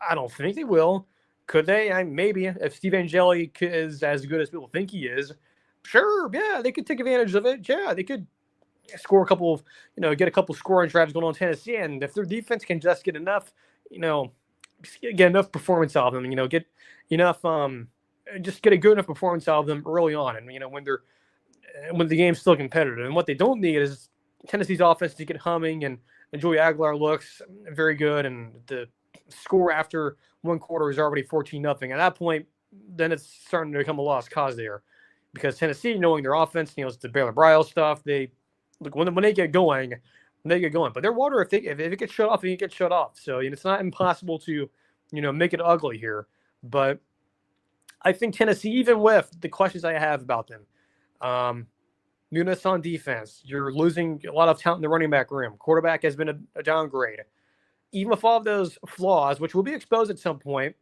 I don't think they will. Could they? Maybe. If Steve Angeli is as good as people think he is, sure, yeah, they could take advantage of it. Yeah, they could score a couple of, get a couple scoring drives going on Tennessee, and if their defense can just get enough, get enough performance out of them, get enough, just get a good enough performance out of them early on, and when the game's still competitive. And what they don't need is Tennessee's offense to get humming, and Joey Aguilar looks very good, and the score after one quarter is already 14-0. At that point, then it's starting to become a lost cause there, because Tennessee, knowing their offense, it's the Baylor Brile stuff. They look when they get going, But they're water if it gets shut off, it gets shut off. So it's not impossible to make it ugly here. But I think Tennessee, even with the questions I have about them, newness on defense, you're losing a lot of talent in the running back room. Quarterback has been a downgrade. Even with all of those flaws, which will be exposed at some point,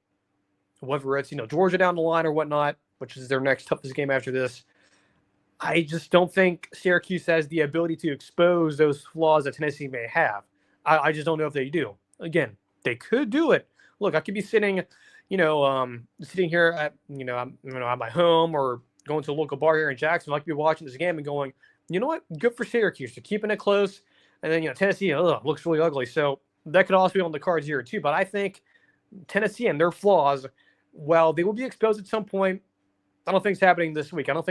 whether it's Georgia down the line or whatnot, which is their next toughest game after this, I just don't think Syracuse has the ability to expose those flaws that Tennessee may have. I just don't know if they do. Again, they could do it. Look, I could be sitting, sitting here at at my home or going to a local bar here in Jacksonville. I could be watching this game and going, you know what? Good for Syracuse. They're keeping it close. And then Tennessee looks really ugly. So that could also be on the cards here too. But I think Tennessee and their flaws, while they will be exposed at some point, I don't think it's happening this week. I don't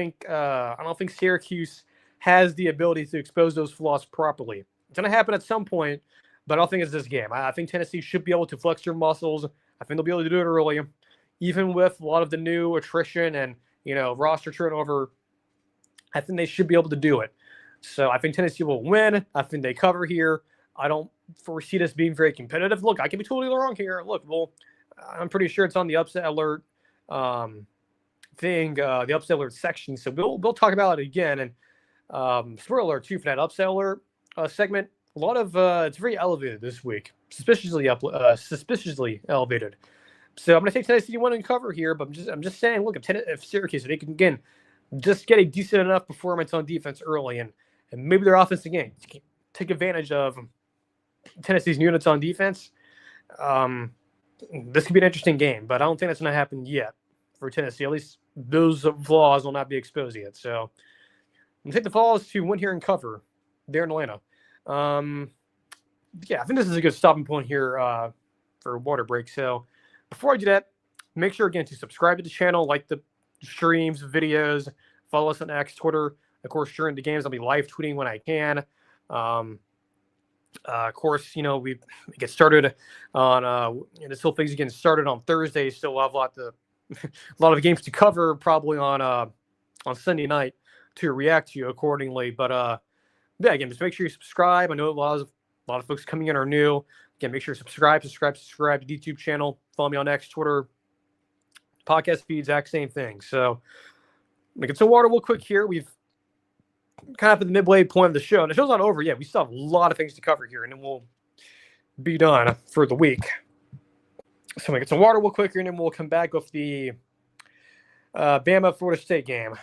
think Syracuse has the ability to expose those flaws properly. It's going to happen at some point, but I don't think it's this game. I think Tennessee should be able to flex their muscles. I think they'll be able to do it early, even with a lot of the new attrition and roster turnover. I think they should be able to do it. So I think Tennessee will win. I think they cover here. I don't foresee this being very competitive. Look, I can be totally wrong here. Look, well, I'm pretty sure it's on the upset alert thing, the upset alert section. So we'll talk about it again. And spoiler alert too for that upset alert segment. A lot of it's very elevated this week, suspiciously elevated. So I'm going to take Tennessee to win and cover here, but I'm just saying, look, if Syracuse, if they can again just get a decent enough performance on defense early, and maybe their offense again take advantage of Tennessee's units on defense, this could be an interesting game. But I don't think that's going to happen yet for Tennessee. At least those flaws will not be exposed yet. So I'm going to take the Vols to win here and cover there in Atlanta. yeah, I think this is a good stopping point here for water break. So before I do that, make sure again to subscribe to the channel, like the streams, videos, follow us on X, Twitter. Of course, during the games, I'll be live tweeting when I can. Of course, we get started on this whole thing's getting started on Thursday. Still we'll have a lot of games to cover probably on Sunday night to react to accordingly. But yeah, again, just make sure you subscribe. I know a lot of folks coming in are new. Again, make sure you subscribe to the YouTube channel. Follow me on X, Twitter, podcast feed, exact same thing. So, get some water real quick here. We've kind of at the midway point of the show. And the show's not over yet. We still have a lot of things to cover here, and then we'll be done for the week. So, I'm going to get some water real quick here, and then we'll come back with the Bama-Florida State game.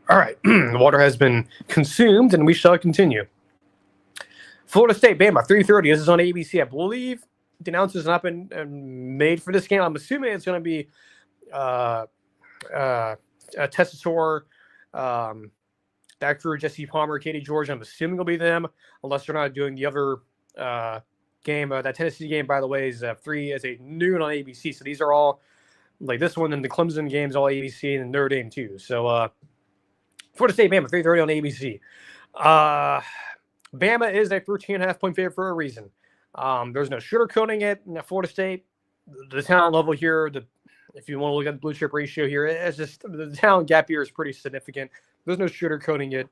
All right, the water has been consumed, and we shall continue. Florida State, Bama, 3:30. This is on ABC. I believe the announcement has not been made for this game. I'm assuming it's going to be a Tessitore, that crew, Jesse Palmer, Katie George. I'm assuming it'll be them, unless they're not doing the other game. That Tennessee game, by the way, is a noon on ABC. So these are all like this one, and the Clemson game's all ABC, and Notre Dame too. So Florida State, Bama, 3:30 on ABC. Bama is a 13.5 point favorite for a reason. There's no sugarcoating it. Florida State, the talent level here, if you want to look at the blue chip ratio here, it's just the talent gap here is pretty significant. There's no sugarcoating it.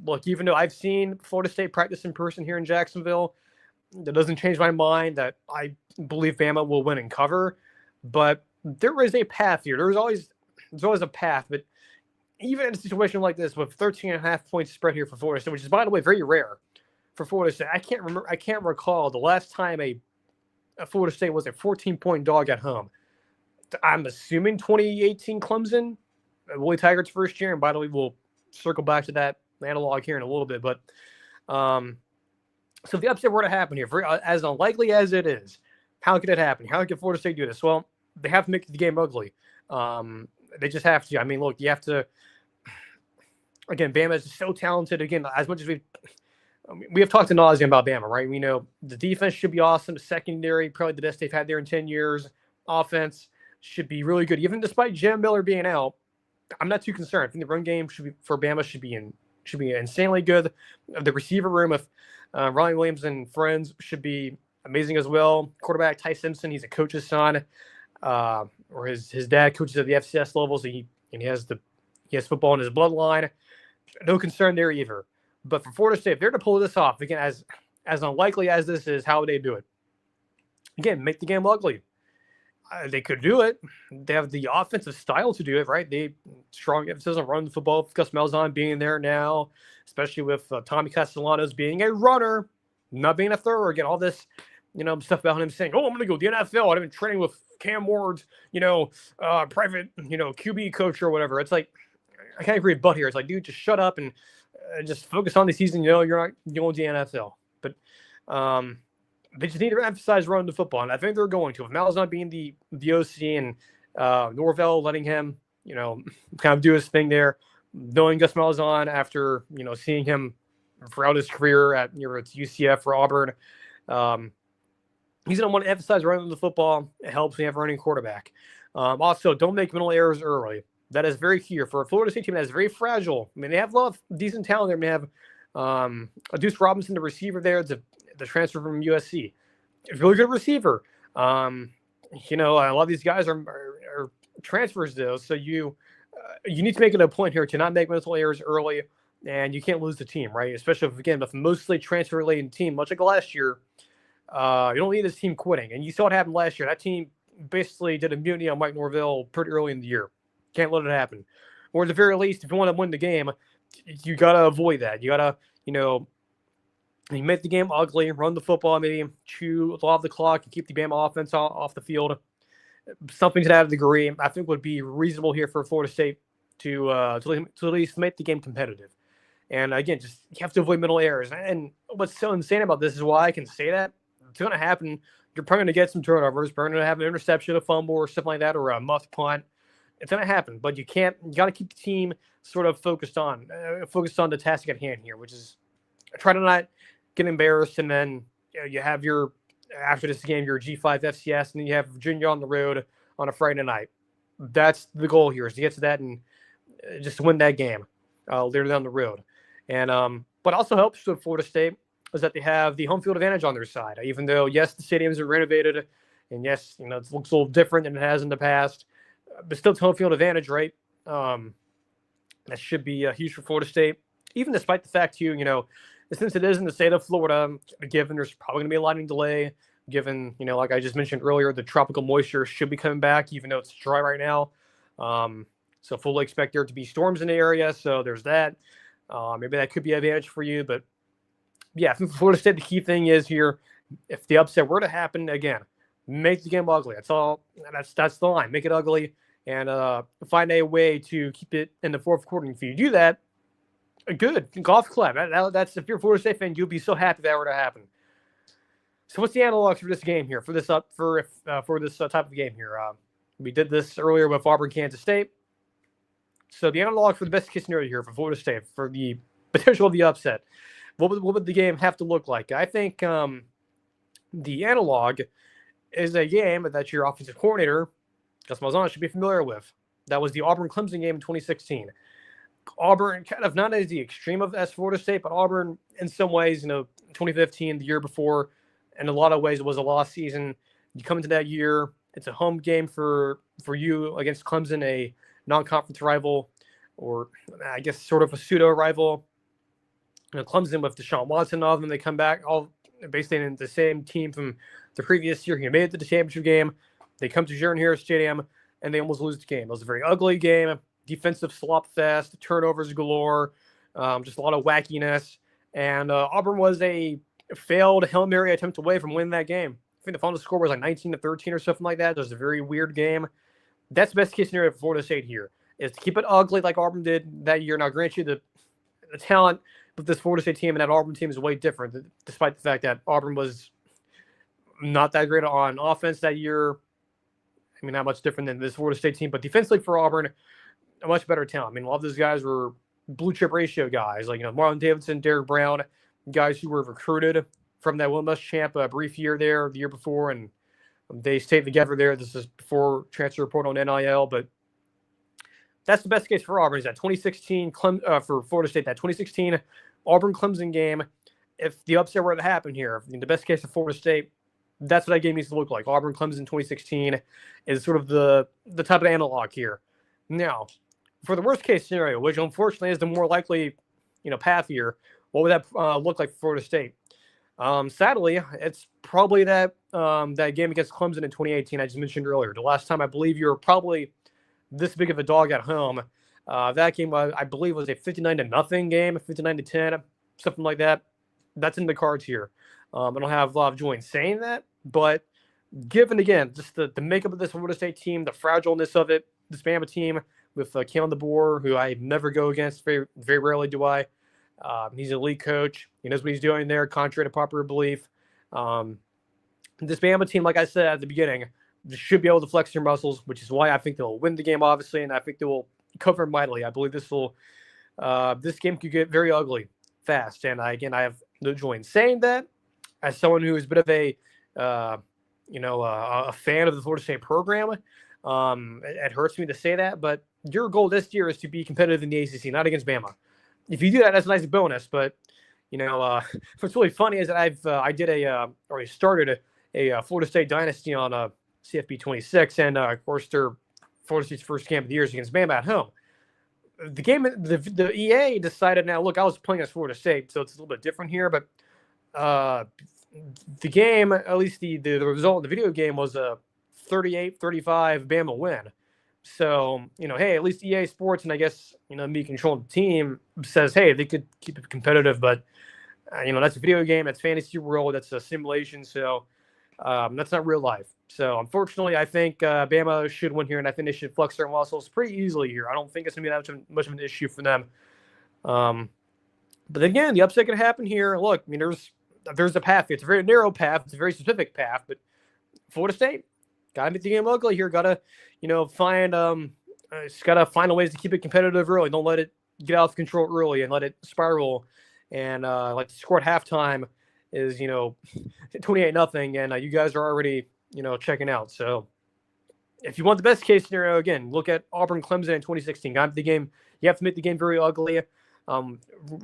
Look, even though I've seen Florida State practice in person here in Jacksonville, that doesn't change my mind that I believe Bama will win and cover. But there is a path here. There's always a path, but even in a situation like this with 13.5 points spread here for Florida State, which is, by the way, very rare for Florida State. I can't recall the last time a Florida State was a 14-point dog at home. I'm assuming 2018 Clemson, Willie Taggart's first year. And by the way, we'll circle back to that analog here in a little bit. But so if the upset were to happen here, as unlikely as it is, how could it happen? How could Florida State do this? Well, they have to make the game ugly. They just have to. I mean, look, you have to. Again, Bama is so talented. Again, as much as we have talked to nauseam about Bama, right? We know the defense should be awesome. The secondary, probably the best they've had there in 10 years. Offense should be really good. Even despite Jim Miller being out, I'm not too concerned. I think the run game for Bama should be insanely good. The receiver room of Ryan Williams and friends should be amazing as well. Quarterback Ty Simpson, he's a coach's son. Or his dad coaches at the FCS level, so he has football in his bloodline. No concern there either. But for Florida State, if they're to pull this off, again, as unlikely as this is, how would they do it? Again, make the game ugly. They could do it. They have the offensive style to do it, right? They strong emphasis on running the football. With Gus Malzahn being there now, especially with Tommy Castellanos being a runner, not being a thrower. Again, all this, stuff about him saying, "Oh, I'm going to go to the NFL. I've been training with Cam Ward's, private, QB coach or whatever." It's like, I can't agree with Butt here. It's like, dude, just shut up and just focus on the season. You're not going to the NFL. But they just need to emphasize running the football, and I think they're going to. With Malzahn being the OC and Norvell letting him, kind of do his thing there, knowing Gus Malzahn after, seeing him throughout his career at it's UCF or Auburn, he's going to want to emphasize running the football. It helps when you have a running quarterback. Also, don't make mental errors early. That is very key for a Florida State team that is very fragile. I mean, they have a lot of decent talent there. They have Deuce Robinson, the receiver there, the transfer from USC. A really good receiver. A lot of these guys are transfers, though. So you need to make it a point here to not make mental errors early, and you can't lose the team, right? Especially, with a mostly transfer-related team, much like last year. You don't need this team quitting. And you saw what happened last year. That team basically did a mutiny on Mike Norvell pretty early in the year. Can't let it happen. Or at the very least, if you want to win the game, you got to avoid that. You got to, you make the game ugly, run the football, maybe chew a lot of the clock and keep the Bama offense off the field. Something to that degree, I think, would be reasonable here for Florida State to at least make the game competitive. And again, just you have to avoid mental errors. And what's so insane about this is why I can say that it's going to happen. You're probably going to get some turnovers. You're going to have an interception, a fumble, or something like that, or a muff punt. It's going to happen, but you got to keep the team sort of focused on the task at hand here, which is try to not get embarrassed. And then you have after this game, your G5 FCS, and then you have Virginia on the road on a Friday night. That's the goal here, is to get to that and just win that game later down the road. And but also helps with Florida State is that they have the home field advantage on their side. Even though, yes, the stadiums are renovated, and yes, it looks a little different than it has in the past, but still it's home field advantage, right? That should be huge for Florida State, even despite the fact, too, since it is in the state of Florida, given there's probably going to be a lightning delay, given, like I just mentioned earlier, the tropical moisture should be coming back, even though it's dry right now. So fully expect there to be storms in the area. So there's that. Maybe that could be an advantage for you. But yeah, I think for Florida State, the key thing is here, if the upset were to happen, again, make the game ugly. That's all. That's the line. Make it ugly and find a way to keep it in the fourth quarter. And if you do that, good. Golf clap. That's, if you're a Florida State fan, you'll be so happy that were to happen. So what's the analogs for this game here, for this type of game here? We did this earlier with Auburn, Kansas State. So the analog for the best case scenario here for Florida State, for the potential of the upset, what would the game have to look like? I think the analog is a game that your offensive coordinator, Gus Malzahn, should be familiar with. That was the Auburn-Clemson game in 2016. Auburn, kind of not as the extreme of as Florida State, but Auburn in some ways, 2015, the year before, in a lot of ways, it was a lost season. You come into that year, it's a home game for you against Clemson, a non-conference rival, or I guess sort of a pseudo rival. Clemson with Deshaun Watson and all of them, they come back all basically in the same team from the previous year. He made it to the championship game. They come to Jordan Hare Stadium, and they almost lose the game. It was a very ugly game. Defensive slop fest, turnovers galore, just a lot of wackiness. And Auburn was a failed Hail Mary attempt away from winning that game. I think the final score was like 19-13 or something like that. It was a very weird game. That's the best case scenario for Florida State here, is to keep it ugly like Auburn did that year. Now, grant you, the talent with this Florida State team and that Auburn team is way different, despite the fact that Auburn was not that great on offense that year. I mean, not much different than this Florida State team, but defensively for Auburn, a much better talent. I mean, a lot of those guys were blue chip ratio guys, like Marlon Davidson, Derek Brown, guys who were recruited from that Will Muschamp brief year there, the year before, and they stayed together there. This is before transfer report on NIL, but that's the best case for Auburn. Is that 2016 for Florida State, that 2016 Auburn-Clemson game. If the upset were to happen here, the best case for Florida State, that's what that game needs to look like. Auburn-Clemson 2016 is sort of the type of analog here. Now, for the worst case scenario, which unfortunately is the more likely, path here, what would that look like for Florida State? Sadly, it's probably that game against Clemson in 2018 I just mentioned earlier. The last time I believe you were probably this big of a dog at home. That game, I believe, was a 59-0 game, 59-10, something like that. That's in the cards here. I don't have a lot of joy in saying that, but given, again, just the makeup of this Florida State team, the fragileness of it, this Bama team with Kalen DeBoer, who I never go against, very, very rarely do I. He's an elite coach. He knows what he's doing there, contrary to popular belief. This Bama team, like I said at the beginning, should be able to flex their muscles, which is why I think they'll win the game, obviously, and I think they will cover mightily. I believe this game could get very ugly fast. And I have no joy in saying that. As someone who is a bit of a fan of the Florida State program, it hurts me to say that, but your goal this year is to be competitive in the ACC, not against Bama. If you do that, that's a nice bonus. But what's really funny is that I started a Florida State dynasty on CFB 26, and of course their Florida State's first game of the year is against Bama at home. The game, the EA decided, now look, I was playing as Florida State, so it's a little bit different here, but the game, at least the result of the video game, was a 38-35 Bama win. So, hey, at least EA Sports, and I guess, me controlling the team, says, hey, they could keep it competitive, but, that's a video game, that's fantasy world, that's a simulation, so that's not real life. So, unfortunately, I think Bama should win here, and I think they should flex their muscles pretty easily here. I don't think it's going to be that much of an issue for them. But again, the upset can happen here. Look, I mean, there's a path. It's a very narrow path. It's a very specific path. But Florida State gotta make the game ugly here. Gotta, find just gotta find ways to keep it competitive early. Don't let it get out of control early and let it spiral. And like the score at halftime is 28-0, and you guys are already checking out. So if you want the best case scenario, again, look at Auburn Clemson in 2016. Got the game. You have to make the game very ugly.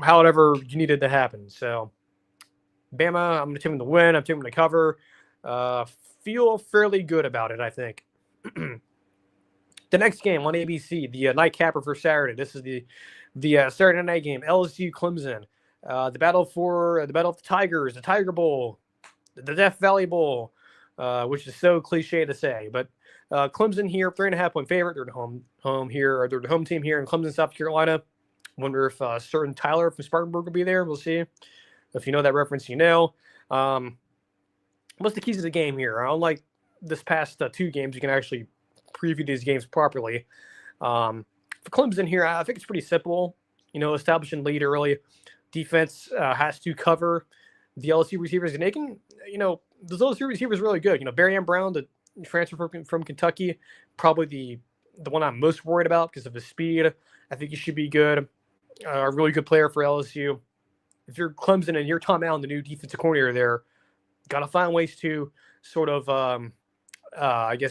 However you need it to happen. So Bama, I'm going to take them to win. I'm taking them to cover. Feel fairly good about it, I think. The next game on ABC, the nightcapper for Saturday. This is the Saturday night game. LSU Clemson. The battle of the Tigers, the Tiger Bowl, the Death Valley Bowl, which is so cliche to say, but Clemson here, 3.5-point favorite. They're home here, or they're the home team here in Clemson, South Carolina. Wonder if certain Tyler from Spartanburg will be there. We'll see. If you know that reference, what's the keys to the game here? Unlike this past 2 games, you can actually preview these games properly. For Clemson here, I think it's pretty simple. Establishing lead early. Defense has to cover the LSU receivers, and they can, those LSU receivers really good. Barry M. Brown, the transfer from Kentucky, probably the one I'm most worried about because of his speed. I think he should be good. A really good player for LSU. If you're Clemson and you're Tom Allen, the new defensive coordinator there, got to find ways to sort of,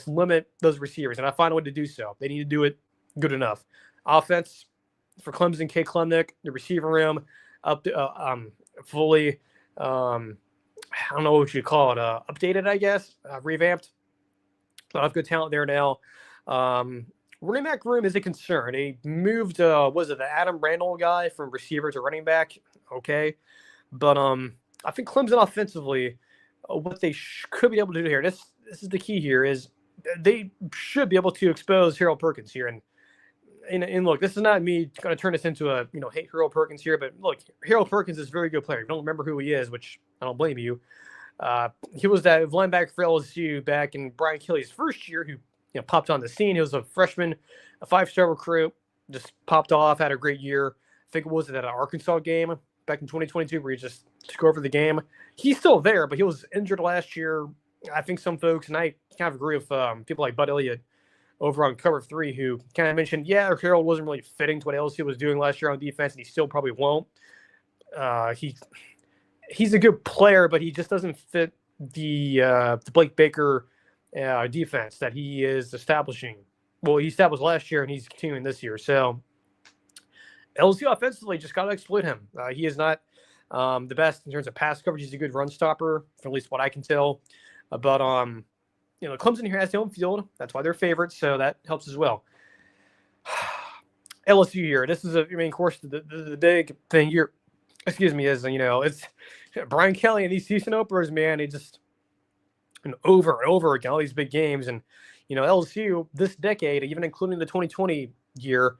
limit those receivers, and I find a way to do so. They need to do it good enough. Offense for Clemson, K. Klumnik, the receiver room, up to, fully, I don't know what you call it, updated, I guess, revamped. A lot of good talent there now. Running back room is a concern. They moved, the Adam Randall guy from receiver to running back? Okay. But I think Clemson offensively, what they could be able to do here, this is the key here, is they should be able to expose Harold Perkins here. And look, this is not me going to turn this into a, hate Harold Perkins here, but look, Harold Perkins is a very good player. If you don't remember who he is, which I don't blame you. He was that linebacker for LSU back in Brian Kelly's first year who, popped on the scene. He was a freshman, a 5-star recruit, just popped off, had a great year. I think it was at an Arkansas game back in 2022 where he just took over the game. He's still there, but he was injured last year. I think some folks, and I kind of agree with people like Bud Elliott over on Cover 3, who kind of mentioned, Harold wasn't really fitting to what LSU was doing last year on defense, and he still probably won't. He's a good player, but he just doesn't fit the Blake Baker defense that he is establishing. Well, he established last year, and he's continuing this year. So LSU offensively just got to exploit him. He is not the best in terms of pass coverage. He's a good run stopper, for at least what I can tell. But Clemson here has their own field. That's why they're favorites, so that helps as well. LSU here. This is of course, the big thing here, is, it's Brian Kelly and these season openers, man, they just over and over again, all these big games. And, LSU this decade, even including the 2020 year,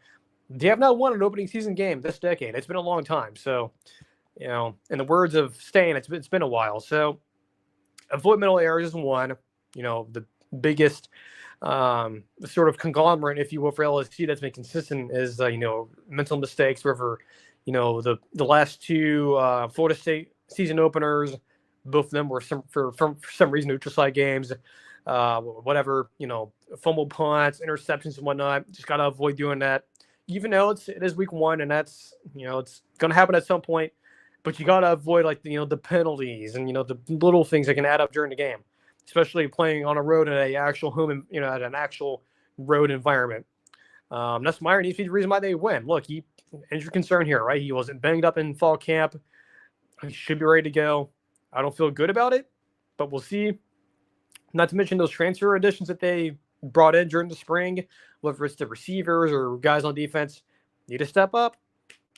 they have not won an opening season game this decade. It's been a long time. So, in the words of Stain, it's been a while. So avoid mental errors is one. The biggest sort of conglomerate, if you will, for LSU that's been consistent is, mental mistakes. Wherever, the last 2 Florida State season openers, both of them were for some reason neutral site games, whatever, fumble punts, interceptions and whatnot. Just got to avoid doing that. Even though it is week 1 and that's, it's going to happen at some point, but you got to avoid the penalties and, the little things that can add up during the game, especially playing on a road in a actual home, at an actual road environment. That's the reason why they win. Look, injury concern here, right? He wasn't banged up in fall camp. He should be ready to go. I don't feel good about it, but we'll see. Not to mention those transfer additions that they brought in during the spring, whether it's the receivers or guys on defense, need to step up.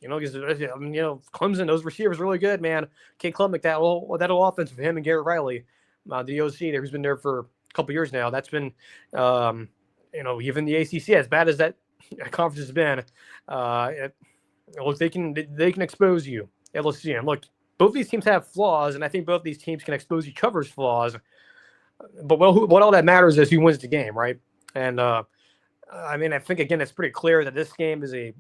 Because Clemson, those receivers are really good, man. K. Klumnik, that whole offense with him and Garrett Riley, the OC there, who's been there for a couple years now. That's been, even the ACC, as bad as that conference has been, look, they can expose you. LSU, and look, both these teams have flaws, and I think both these teams can expose each other's flaws. But what all that matters is who wins the game, right? And I think again, it's pretty clear that this game is a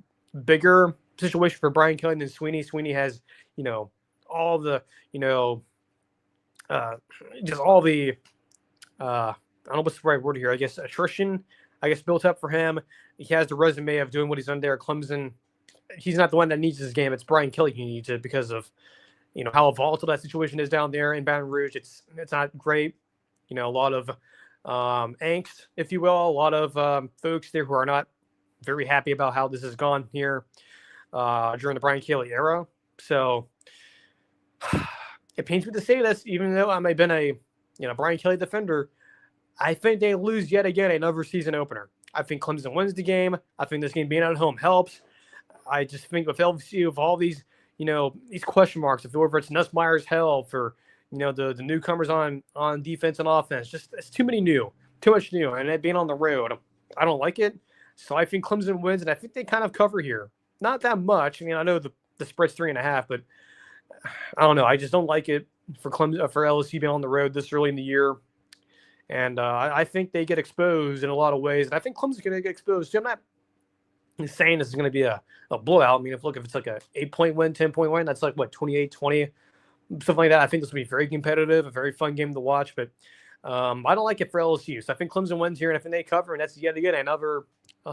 bigger situation for Brian Kelly than Sweeney. Sweeney has, you know, all the, you know, just all the, I don't know what's the right word here. I guess attrition, built up for him. He has the resume of doing what he's done there at Clemson. He's not the one that needs this game. It's Brian Kelly who needs it because of, you know, how volatile that situation is down there in Baton Rouge. It's not great. You know, a lot of angst, if you will. A lot of folks there who are not very happy about how this has gone here during the Brian Kelly era. So it pains me to say this, even though I may have been a, you know, Brian Kelly defender. I think they lose yet again another season opener. I think Clemson wins the game. I think this game being at home helps. I just think with LSU, of all these, you know, these question marks, if it's Nussmeier's health or, you know, the newcomers on defense and offense, just it's too much new, and it being on the road, I don't like it. So I think Clemson wins, and I think they kind of cover here. Not that much. I mean, I know the spread's 3.5, but I don't know. I just don't like it for Clemson, for LSU being on the road this early in the year. And I think they get exposed in a lot of ways. And I think Clemson's going to get exposed too. I'm not saying this is going to be a blowout. I mean, if it's like a 8-point win, 10-point win, that's like, what, 28-20, something like that. I think this will be very competitive, a very fun game to watch. But I don't like it for LSU. So I think Clemson wins here, and I think they cover, and that's yet again another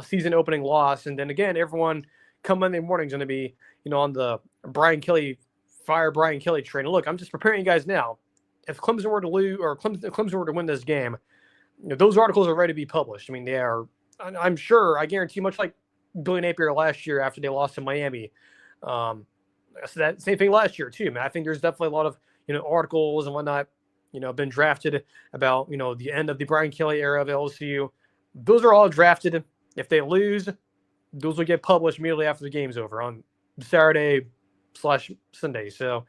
season-opening loss. And then again, everyone come Monday morning is going to be, you know, on the Brian Kelly train. And look, I'm just preparing you guys now. If Clemson were to lose, or Clemson were to win this game, you know, those articles are ready to be published. I mean, they are. I'm sure. I guarantee, much like Billy Napier last year after they lost to Miami. So that same thing last year too, man. I think there's definitely a lot of, you know, articles and whatnot, you know, been drafted about, you know, the end of the Brian Kelly era of LSU. Those are all drafted. If they lose, those will get published immediately after the game's over on Saturday/Sunday. So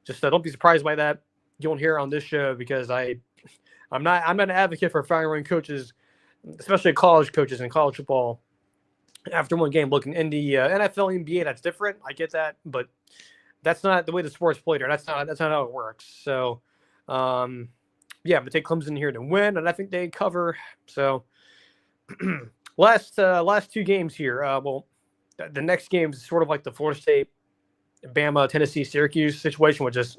just don't be surprised by that. You won't hear on this show because I'm not an advocate for firing coaches, especially college coaches in college football after one game. Looking in the NFL, NBA, that's different. I get that, but that's not the way the sport's played here. That's not how it works. So, yeah, I'm gonna take Clemson here to win, and I think they cover. So, last two games here. Well, the next game is sort of like the Florida State, Bama, Tennessee, Syracuse situation, which is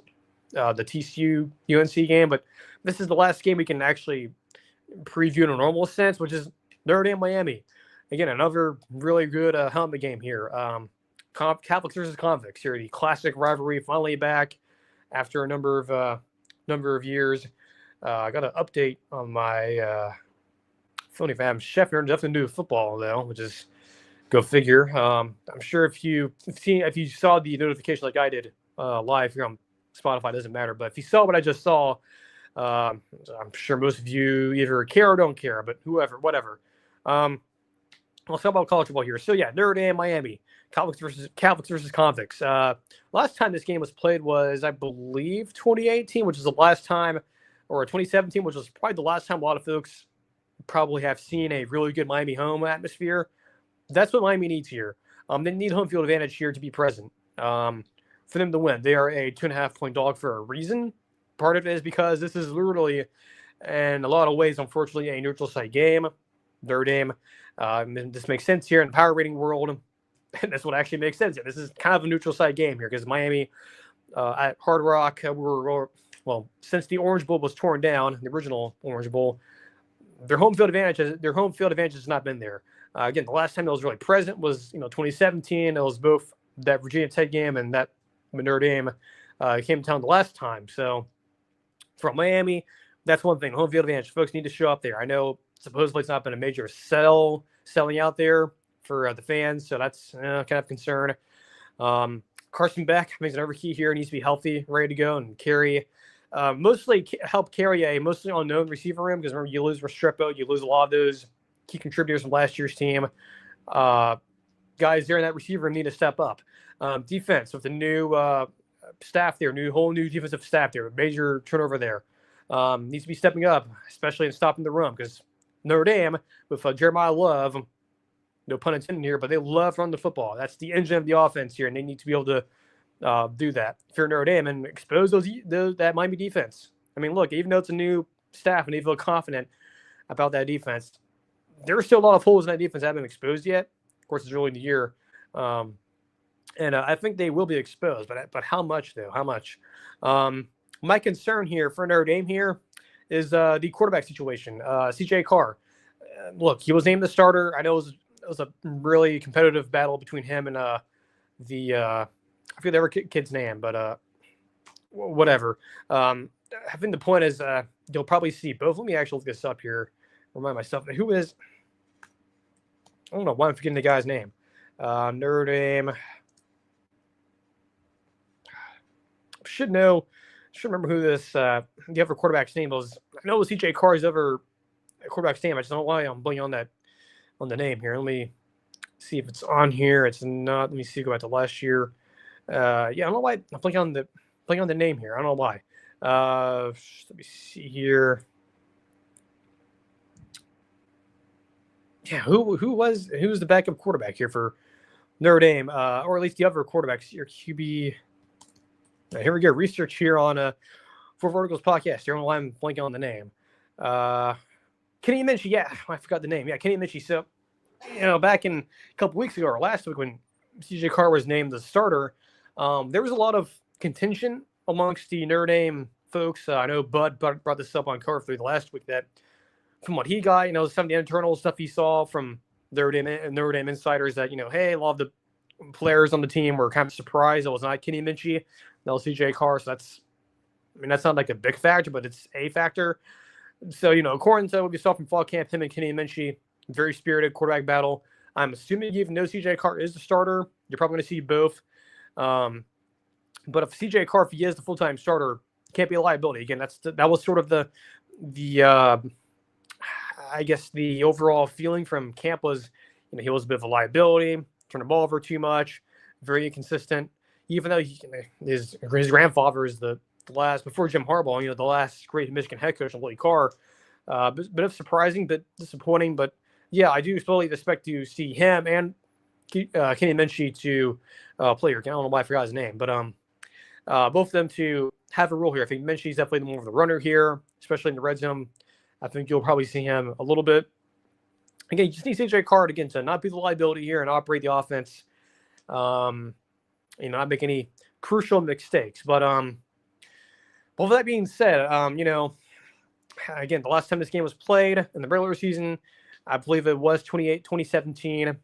the TCU UNC game. But this is the last game we can actually preview in a normal sense, which is Notre Dame, Miami. Again, another really good helmet game here. Catholics versus convicts here. The classic rivalry finally back after a number of years. I got an update on my phone. If I'm chef here, nothing to do with football though, which is go figure. I'm sure if you saw the notification like I did live here on Spotify, doesn't matter. But if you saw what I just saw, I'm sure most of you either care or don't care. But whatever. Let's talk about college football here. So yeah, Notre Dame, Miami, Catholics versus convicts. Last time this game was played was, I believe, 2018, which is the last time, or 2017, which was probably the last time a lot of folks probably have seen a really good Miami home atmosphere. That's what Miami needs here. They need home field advantage here to be present for them to win. They are a 2.5-point dog for a reason. Part of it is because this is literally, in a lot of ways, unfortunately, a neutral site game. Notre Dame. This makes sense here in the power rating world. And that's what actually makes sense. This is kind of a neutral site game here because Miami at Hard Rock, since the Orange Bowl was torn down, the original Orange Bowl, their home field advantage has not been there. Again, the last time it was really present was 2017. It was both that Virginia Tech game and that Notre Dame came to town the last time. So from Miami, that's one thing. Home field advantage. Folks need to show up there. I know supposedly it's not been a major selling out there for the fans, so that's kind of concern. Carson Beck makes another key here. Needs to be healthy, ready to go, and carry. Help carry a mostly unknown receiver room because remember, you lose Restrepo, you lose a lot of those key contributors from last year's team. Guys there in that receiver room need to step up. Defense with the new staff there, whole new defensive staff there, major turnover there. Needs to be stepping up, especially in stopping the run because Notre Dame with Jeremiah Love, no pun intended here, but they love to run the football. That's the engine of the offense here, and they need to be able to do that if you're Notre Dame and expose that Miami defense. I mean, look, even though it's a new staff and they feel confident about that defense, there are still a lot of holes in that defense that haven't been exposed yet. Of course, it's early in the year. And I think they will be exposed, but how much though? How much? My concern here for Notre Dame here is the quarterback situation. CJ Carr. Look, he was named the starter. I know it was a really competitive battle between him and the I forget the other kid's name, but whatever. I think the point is you'll probably see both. Let me actually look this up here. Remind myself who is. I don't know why I'm forgetting the guy's name. Notre Dame. Should know. Should remember who this the other quarterback's name was. I know it was CJ Carr's other quarterback's name. I just don't know why I'm blanking on the name here. Let me see if it's on here. It's not. Let me see. Go back to last year. Yeah, I don't know why I'm blanking on the name here. I don't know why. Let me see here. Yeah, who's the backup quarterback here for Notre Dame, or at least the other quarterbacks? Your QB. Here we go. Research here on For Verticals podcast. Here on the line, I'm blanking on the name. Kenny Minchie. Yeah, I forgot the name. Yeah, Kenny Minchie. So, back in a couple weeks ago or last week when CJ Carr was named the starter, there was a lot of contention amongst the Notre Dame folks. I know Bud brought this up on Cover 3 last week that from what he got, some of the internal stuff he saw from Notre Dame insiders that, hey, a lot of the players on the team were kind of surprised it was not Kenny Minchie, that was CJ Carr. So that's not like a big factor, but it's a factor. So, according to what we saw from fall camp, him and Kenny Minchie, very spirited quarterback battle. I'm assuming even though CJ Carr is the starter, you're probably going to see both. But if CJ Carr, if he is the full-time starter, can't be a liability. Again, that was sort of the I guess the overall feeling from camp was, he was a bit of a liability, turned the ball over too much, very inconsistent. Even though his grandfather is the last, before Jim Harbaugh, the last great Michigan head coach, Willie Carr. Bit of surprising, bit disappointing. But yeah, I do fully expect to see him and Kenny Minchie to play. I don't know why I forgot his name, but both of them to have a role here. I think Minchie's definitely more of the runner here, especially in the red zone. I think you'll probably see him a little bit. Again, you just need CJ Carr again to not be the liability here and operate the offense. Not make any crucial mistakes. But with that being said, again, the last time this game was played in the regular season, I believe it was 2017. It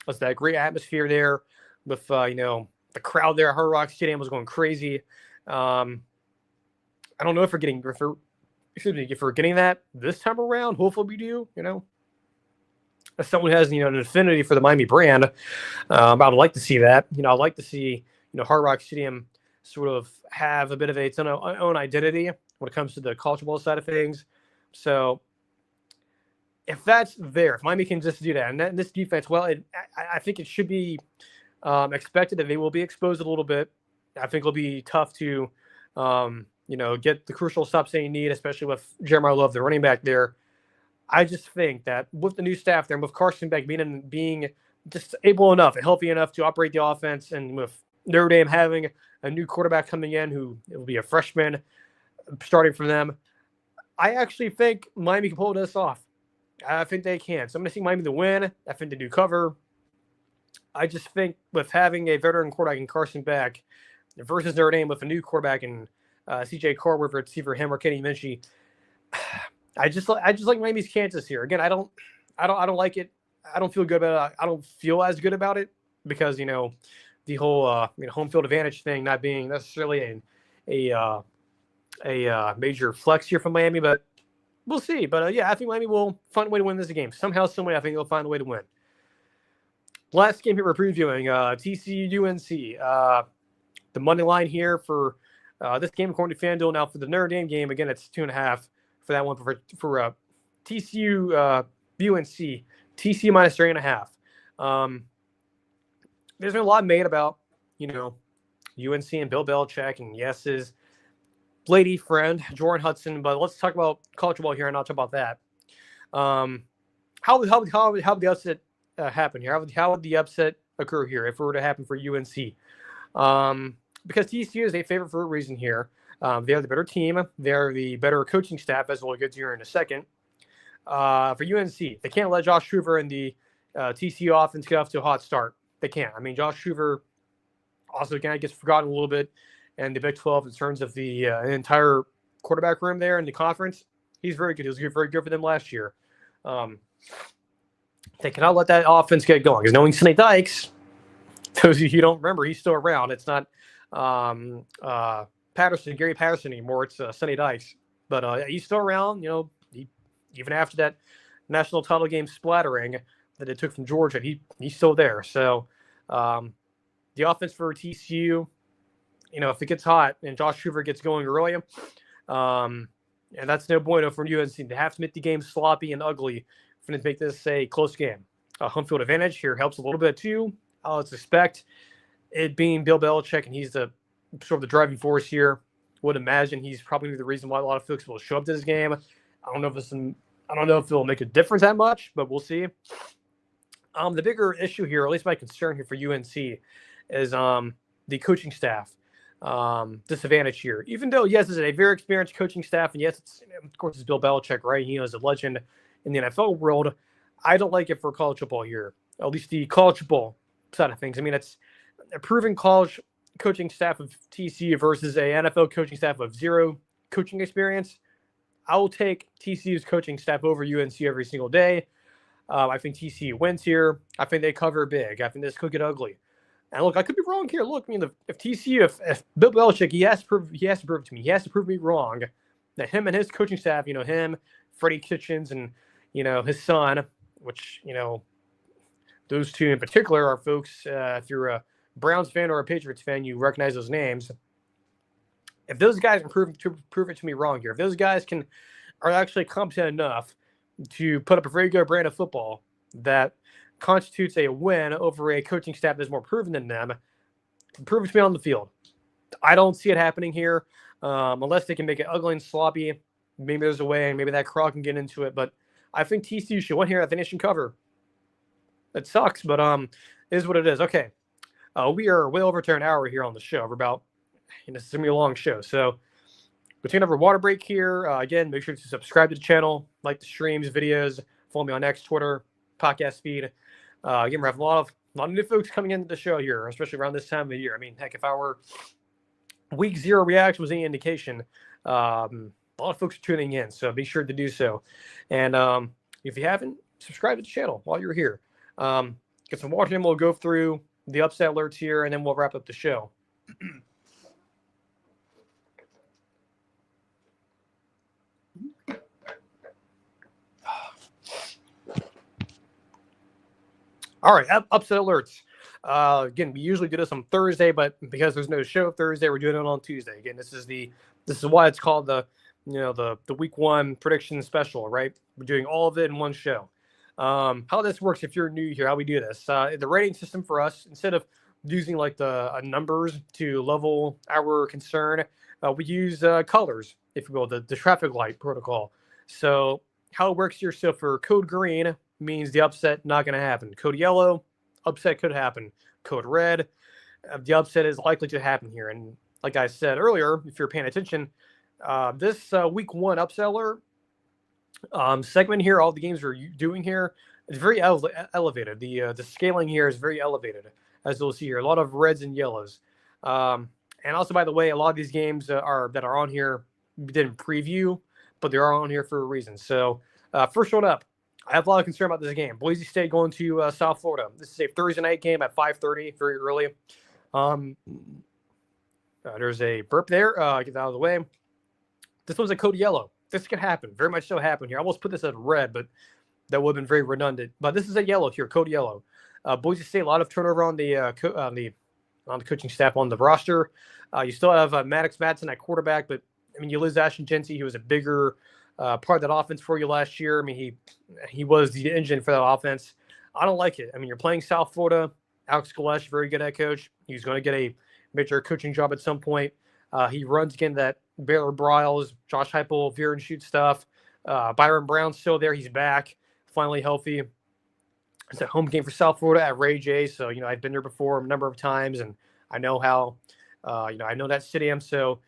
was that great atmosphere there with the crowd there at Hard Rock Stadium was going crazy. I don't know if we're getting that this time around. Hopefully we do. As someone who has an affinity for the Miami brand, I would like to see that. I'd like to see Hard Rock Stadium sort of have a bit of its own identity when it comes to the college football side of things. So if that's there, if Miami can just do that, and this defense, I think it should be expected that they will be exposed a little bit. I think it'll be tough to get the crucial stops they need, especially with Jeremiah Love, the running back there. I just think that with the new staff there, and with Carson Beck being just able enough and healthy enough to operate the offense, and with Notre Dame having a new quarterback coming in who will be a freshman starting for them, I actually think Miami can pull this off. I think they can. So I'm going to see Miami to win. I think they do cover. I just think with having a veteran quarterback in Carson Beck versus Notre Dame with a new quarterback in CJ Carr, whether it's either him or Kenny Minchie, I just like Miami's chances here. Again, I don't like it. I don't feel good about it. I don't feel as good about it because the whole home field advantage thing not being necessarily a major flex here from Miami, but we'll see. But I think Miami will find a way to win this game somehow, some way. I think they'll find a way to win. Last game here we're previewing TCU UNC. The money line here for this game according to FanDuel. Now for the Notre Dame game, again it's 2.5 for that one for TCU UNC. TCU minus 3.5. There's been a lot made about UNC and Bill Belichick and his lady friend Jordan Hudson, but let's talk about college football here and not talk about that. How would the upset happen here? How would the upset occur here if it were to happen for UNC? Because TCU is a favorite for a reason here. They're the better team. They're the better coaching staff, as we'll get to here in a second. For UNC, they can't let Josh Hoover and the TCU offense get off to a hot start. they can't. I mean, Josh Hoover also kind of gets forgotten a little bit in the Big 12 in terms of the entire quarterback room there in the conference. He's very good. He was very good for them last year. They cannot let that offense get going because knowing Sonny Dykes, those of you who don't remember, he's still around. It's not Gary Patterson anymore. It's Sonny Dykes. But he's still around. Even after that national title game splattering that they took from Georgia, he's still there. So the offense for TCU, if it gets hot and Josh Hoover gets going early, and that's no bueno for UNC. They have to make the game sloppy and ugly for them to make this a close game. Home field advantage here helps a little bit too. I would suspect it being Bill Belichick, and he's the sort of the driving force here. Would imagine he's probably the reason why a lot of folks will show up to this game. I don't know if it'll make a difference that much, but we'll see. The bigger issue here, or at least my concern here for UNC, is the coaching staff disadvantage here. Even though, yes, it's a very experienced coaching staff, and yes, of course, it's Bill Belichick, right? He is a legend in the NFL world. I don't like it for college football here, at least the college football side of things. I mean, it's a proven college coaching staff of TCU versus a NFL coaching staff of zero coaching experience. I will take TCU's coaching staff over UNC every single day. I think TCU wins here. I think they cover big. I think this could get ugly. And look, I could be wrong here. Look, I mean, if TCU, if Bill Belichick, he has to prove it to me. He has to prove me wrong that him and his coaching staff, him, Freddie Kitchens, and his son, which those two in particular are folks. If you're a Browns fan or a Patriots fan, you recognize those names. If those guys can prove it to me wrong here, if those guys are actually competent enough to put up a very good brand of football that constitutes a win over a coaching staff that's more proven than them, prove it to me on the field. I don't see it happening here unless they can make it ugly and sloppy. Maybe there's a way, and maybe that crowd can get into it. But I think TCU should win here at the nation cover. It sucks, but it is what it is. Okay, we are way over to an hour here on the show. We're about, it's going to be a long show. So we're taking over a water break here. Again, make sure to subscribe to the channel, like the streams, videos, follow me on X, Twitter, podcast feed. Again, we're having a lot of new folks coming into the show here, especially around this time of the year. I mean, heck, if our week 0 reaction was any indication, a lot of folks are tuning in, so be sure to do so. And if you haven't, subscribe to the channel while you're here. Get some water, and we'll go through the upset alerts here, and then we'll wrap up the show. All right, upset alerts. Again, we usually do this on Thursday, but because there's no show Thursday, we're doing it on Tuesday. Again, this is why it's called the week 1 prediction special, right? We're doing all of it in one show. How this works, if you're new here, how we do this? The rating system for us, instead of using like the numbers to level our concern, we use colors, if you will, the traffic light protocol. So how it works here, so for code green means the upset not going to happen. Code yellow, upset could happen. Code red, the upset is likely to happen here. And like I said earlier, if you're paying attention, this week 1 upset alert segment here, all the games we're doing here, is very elevated. The scaling here is very elevated, as you'll see here. A lot of reds and yellows. And also, by the way, a lot of these games that are on here we didn't preview, but they are on here for a reason. So first one up, I have a lot of concern about this game. Boise State going to South Florida. This is a Thursday night game at 5:30, very early. There's a burp there. Get that out of the way. This one's a code yellow. This could happen. Very much so happen here. I almost put this as red, but that would have been very redundant. But this is a yellow here, code yellow. Boise State, a lot of turnover on the coaching staff, on the roster. You still have Maddox Madsen at quarterback, but I mean, you lose Ashton Jency, who was a bigger part of that offense for you last year. I mean, he was the engine for that offense. I don't like it. I mean, you're playing South Florida. Alex Galesh, very good head coach. He's going to get a major coaching job at some point. He runs again that Baylor Bryles, Josh Heupel, veer and shoot stuff. Byron Brown's still there. He's back, finally healthy. It's a home game for South Florida at Ray J. So, I've been there before a number of times, and I know how, I know that stadium. So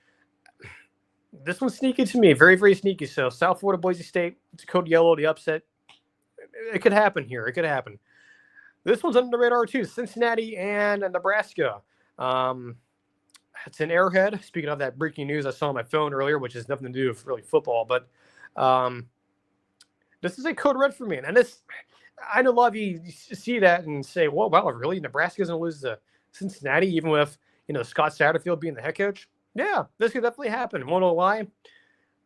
this one's sneaky to me, very, very sneaky. So South Florida, Boise State, it's code yellow, the upset. It could happen here. It could happen. This one's under the radar too. Cincinnati and Nebraska. It's an Arrowhead. Speaking of that breaking news I saw on my phone earlier, which has nothing to do with really football, but this is a code red for me. And this, I know a lot of you see that and say, "Well, wow, really? Nebraska's going to lose to Cincinnati, even with Scott Satterfield being the head coach?" Yeah, this could definitely happen. Won't know why.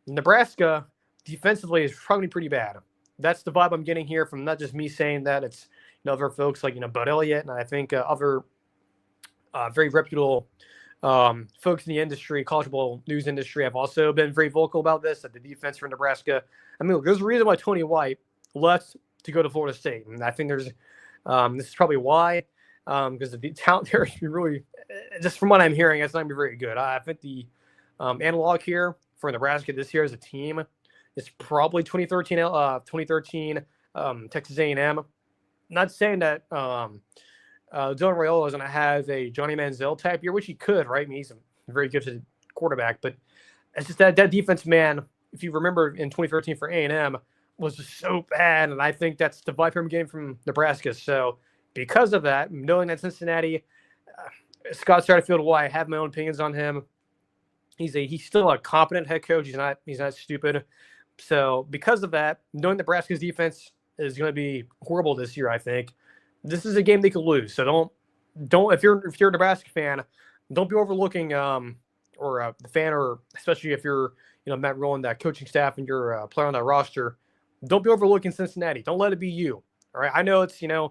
Nebraska defensively is probably pretty bad. That's the vibe I'm getting here from not just me saying that. It's other folks like Bud Elliott, and I think other very reputable folks in the industry, college football news industry, have also been very vocal about this, that the defense for Nebraska. I mean, look, there's a reason why Tony White left to go to Florida State. And I think there's this is probably why, because the talent there is really, just from what I'm hearing, it's not going to be very good. I think the analog here for Nebraska this year as a team is probably 2013 Texas A&M. Not saying that Dylan Raiola is going to have a Johnny Manziel type year, which he could, right? I mean, he's a very gifted quarterback, but it's just that defense, man, if you remember in 2013 for A&M, was just so bad, and I think that's the vibe I'm getting from Nebraska. So because of that, knowing that Cincinnati, Scott Satterfield, why I have my own opinions on him, he's still a competent head coach. He's not stupid. So because of that, knowing Nebraska's defense is going to be horrible this year, I think this is a game they could lose. So don't if you're a Nebraska fan, don't be overlooking or the fan, or especially if you're Matt Rowland, that coaching staff, and you're a player on that roster. Don't be overlooking Cincinnati. Don't let it be you. All right. I know it's the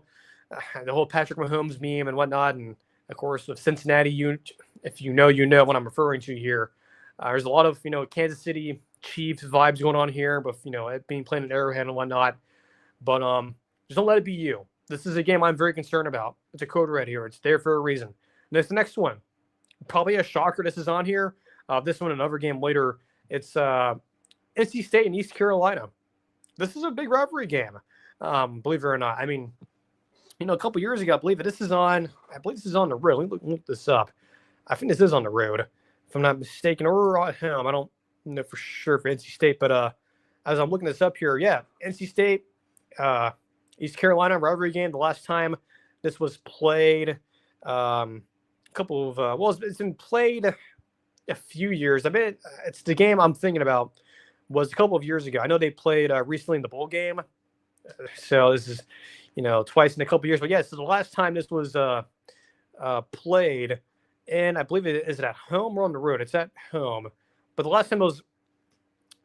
whole Patrick Mahomes meme and whatnot, and of course with Cincinnati, if you know what I'm referring to here. There's a lot of Kansas City Chiefs vibes going on here, but it being played at Arrowhead and whatnot. But just don't let it be you. This is a game I'm very concerned about. It's a code red here. It's there for a reason. And this the next one. Probably a shocker. This is on here. This one, another game later. It's NC State and East Carolina. This is a big rivalry game. Believe it or not. I mean, a couple years ago, I believe this is on the road. Let me look this up. I think this is on the road, if I'm not mistaken, or at home. I don't know for sure for NC State, but as I'm looking this up here, yeah, NC State, East Carolina rivalry game. The last time this was played, it's been played a few years. I mean, it's the game I'm thinking about was a couple of years ago. I know they played recently in the bowl game, so this is twice in a couple of years. But yeah, so the last time this was played, and I believe is it at home or on the road? It's at home. But the last time it was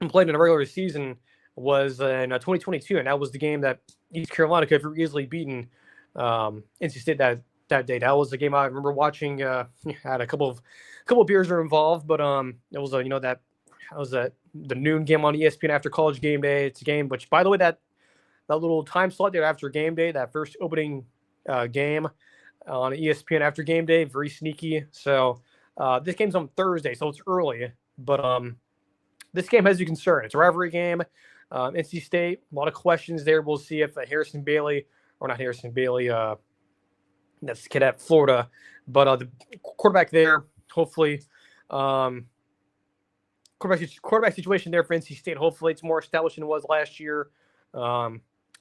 played in a regular season was in 2022, and that was the game that East Carolina could have easily beaten NC State that day. That was the game I remember watching. Had a couple of beers were involved, but it was that was the noon game on ESPN after College Game Day. It's a game which, by the way, that little time slot there after game day, that first opening game on ESPN after game day, very sneaky. So this game's on Thursday, so it's early, but this game has you concerned. It's a rivalry game. NC State, a lot of questions there. We'll see if Harrison Bailey, or not Harrison Bailey, that's the kid at Florida, but the quarterback there, hopefully, quarterback situation there for NC State. Hopefully it's more established than it was last year.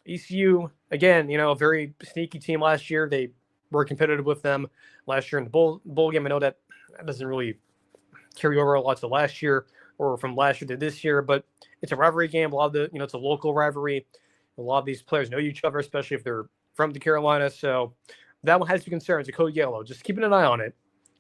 ECU, again, a very sneaky team last year. They were competitive with them last year in the bowl game. I know that doesn't really carry over a lot to last year or from last year to this year, but it's a rivalry game. A lot of it's a local rivalry. A lot of these players know each other, especially if they're from the Carolinas. So that one has to be concerned. It's a code yellow. Just keeping an eye on it.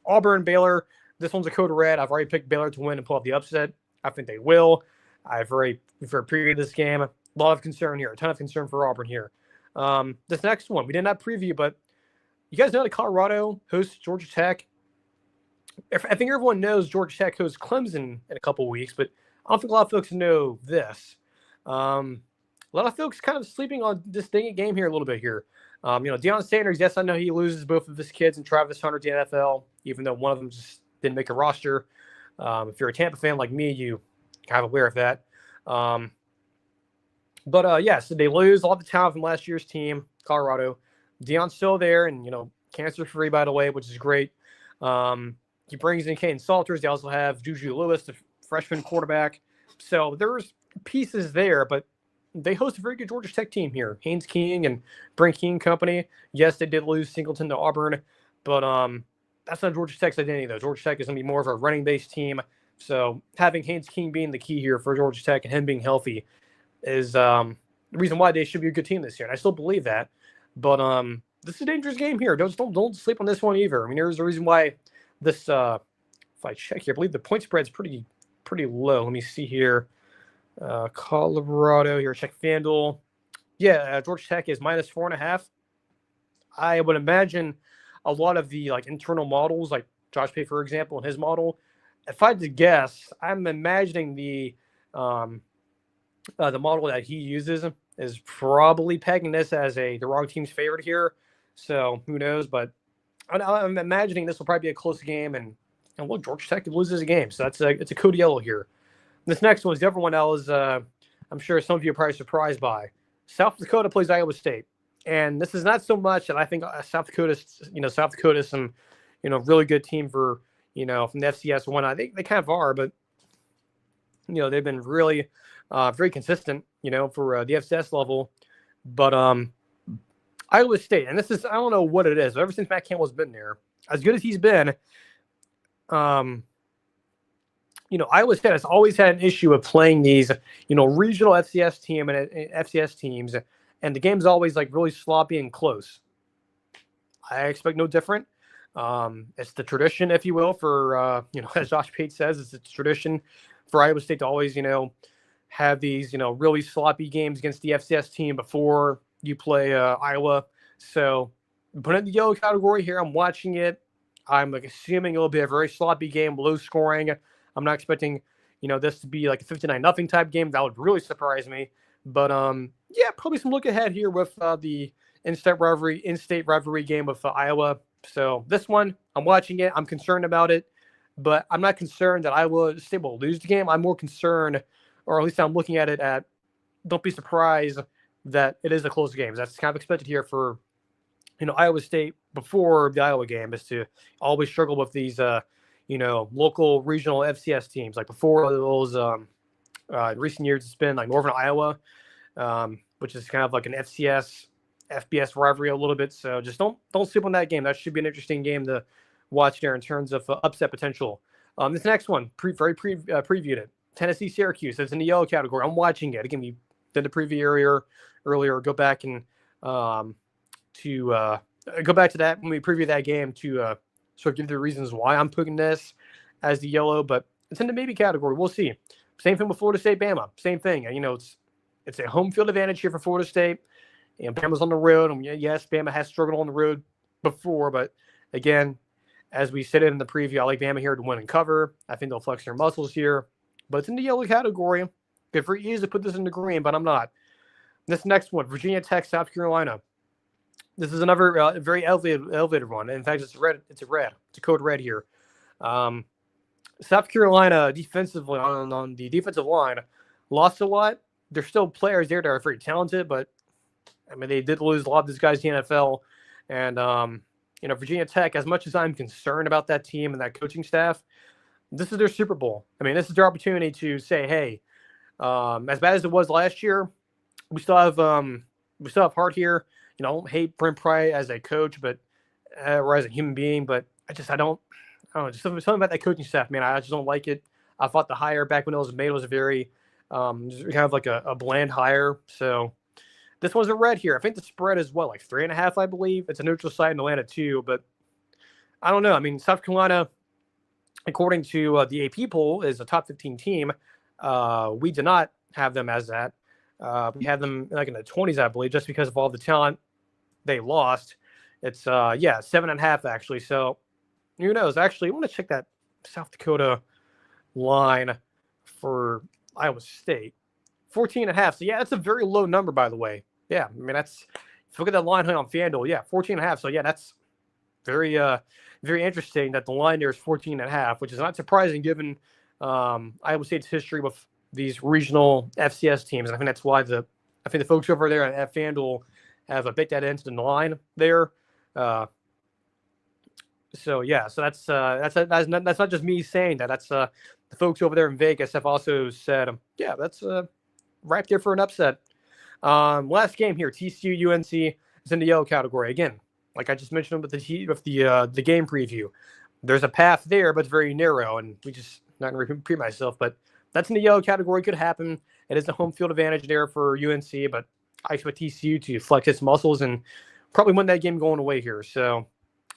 Auburn, Baylor. This one's a code red. I've already picked Baylor to win and pull off the upset. I think they will. I've already previewed this game. A lot of concern here. A ton of concern for Auburn here. This next one, we did not preview, but you guys know that Colorado hosts Georgia Tech. I think everyone knows Georgia Tech hosts Clemson in a couple weeks, but I don't think a lot of folks know this. A lot of folks kind of sleeping on this game here a little bit here. Deion Sanders, yes, I know he loses both of his kids and Travis Hunter to the NFL, even though one of them just didn't make a roster. If you're a Tampa fan like me, you kind of aware of that. So they lose a lot of the talent from last year's team, Colorado. Deion's still there and, cancer-free, by the way, which is great. He brings in Kane Salters. They also have Juju Lewis, the freshman quarterback. So there's pieces there, but they host a very good Georgia Tech team here. Haynes King and Brent King company. Yes, they did lose Singleton to Auburn, but that's not Georgia Tech's identity, though. Georgia Tech is going to be more of a running-based team. So having Haynes King being the key here for Georgia Tech and him being healthy is the reason why they should be a good team this year. And I still believe that. But this is a dangerous game here. Don't sleep on this one either. I mean, there's a reason why this. If I check here, I believe the point spread's pretty low. Let me see here. Colorado here. Check FanDuel. Yeah, Georgia Tech is -4.5. I would imagine a lot of the internal models, like Josh Pay, for example, in his model. If I had to guess, I'm imagining the model that he uses is probably pegging this as the wrong team's favorite here. So who knows? But I'm imagining this will probably be a close game, and look, Georgia Tech loses a game, so it's a code yellow here. This next one is the other one that was I'm sure some of you are probably surprised by. South Dakota plays Iowa State, and this is not so much that I think South Dakota's some really good team for from the FCS one. I think they kind of are, but they've been really very consistent for the FCS level. But Iowa State, and this is, I don't know what it is, but ever since Matt Campbell's been there, as good as he's been, Iowa State has always had an issue of playing these, regional FCS team and FCS teams, and the game's always really sloppy and close. I expect no different. It's the tradition, if you will, for as Josh Pate says, it's a tradition for Iowa State to always have these really sloppy games against the FCS team before you play Iowa. So put it in the yellow category here. I'm watching it. I'm assuming it'll be a very sloppy game, low scoring. I'm not expecting this to be like a 59-0 type game. That would really surprise me. But yeah, probably some look ahead here with the in-state rivalry game with Iowa. So this one, I'm watching it. I'm concerned about it, but I'm not concerned that Iowa State will lose the game. I'm more concerned, or at least I'm looking at it at, don't be surprised that it is a close game. That's kind of expected here for Iowa State before the Iowa game, is to always struggle with these local regional FCS teams. Like before those in recent years, it's been like Northern Iowa, which is kind of like an FBS rivalry a little bit. So just don't sleep on that game. That should be an interesting game to watch there in terms of upset potential. This next one, previewed it. Tennessee Syracuse. It's in the yellow category. I'm watching it. Again, we did the preview earlier. Go back and go back to that when we preview that game to sort of give the reasons why I'm putting this as the yellow, but it's in the maybe category. We'll see. Same thing with Florida State, Bama. Same thing. It's a home field advantage here for Florida State. Bama's on the road, and yes, Bama has struggled on the road before, but again, as we said it in the preview, I like Bama here to win and cover. I think they'll flex their muscles here, but it's in the yellow category. It's very easy to put this in the green, but I'm not. This next one, Virginia Tech, South Carolina. This is another very elevated one. In fact, it's red. It's a code red here. South Carolina defensively on the defensive line lost a lot. There's still players there that are very talented, but I mean they did lose a lot of these guys to the NFL. And Virginia Tech, as much as I'm concerned about that team and that coaching staff, this is their Super Bowl. I mean, this is their opportunity to say, hey, as bad as it was last year, we still have heart here. I don't hate Brent Pry as a coach, but or as a human being, but I don't know, just something about that coaching staff, man. I just don't like it. I thought the hire back when it was made was a very kind of like a bland hire. So this one's a red here. I think the spread is like 3.5, I believe. It's a neutral site in Atlanta too, but I don't know. I mean, South Carolina, according to the AP poll, is a top 15 team. We do not have them as that. We had them like in the 20s, I believe, just because of all the talent they lost. It's 7.5 actually. So who knows? Actually, I want to check that South Dakota line for Iowa State. 14.5. So yeah, that's a very low number, by the way. Yeah, I mean that's, if you look at that line on FanDuel, 14.5. So yeah, that's very very interesting that the line there is 14.5, which is not surprising given Iowa State's history with these regional FCS teams. And I think that's why the folks over there at FanDuel have baked that into the line there. So that's not just me saying that. That's the folks over there in Vegas have also said, that's ripe there for an upset. Last game here, TCU UNC is in the yellow category again. Like I just mentioned with the game preview, there's a path there, but it's very narrow, and we just not going to repeat myself, but that's in the yellow category. Could happen. It is a home field advantage there for UNC, but I expect TCU to flex its muscles and probably win that game going away here. So,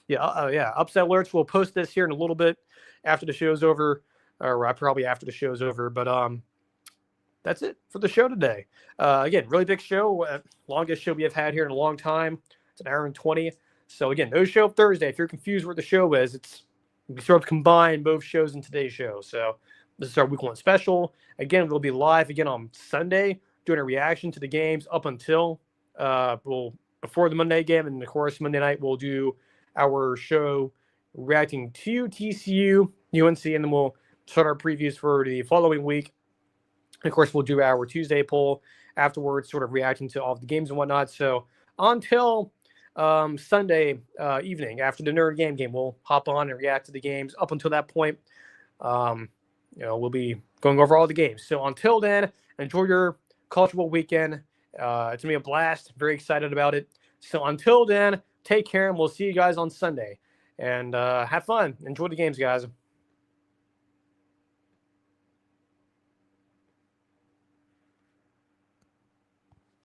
yeah, upset alerts. We'll post this here in a little bit after the show's over, or probably after the show's over. But that's it for the show today. Again, really big show, longest show we have had here in a long time. It's an hour and 20. So again, no show Thursday. If you're confused where the show is, we sort of combine both shows in today's show. So this is our week 1 special. Again, we'll be live again on Sunday doing a reaction to the games up until before the Monday game, and of course Monday night we'll do our show reacting to TCU, UNC, and then we'll start our previews for the following week. And of course, we'll do our Tuesday poll afterwards, sort of reacting to all of the games and whatnot. So until Sunday evening after the Notre Dame game, we'll hop on and react to the games. Up until that point, we'll be going over all the games. So until then, enjoy your cultural weekend. It's going to be a blast. Very excited about it. So until then, take care, and we'll see you guys on Sunday. And have fun. Enjoy the games, guys.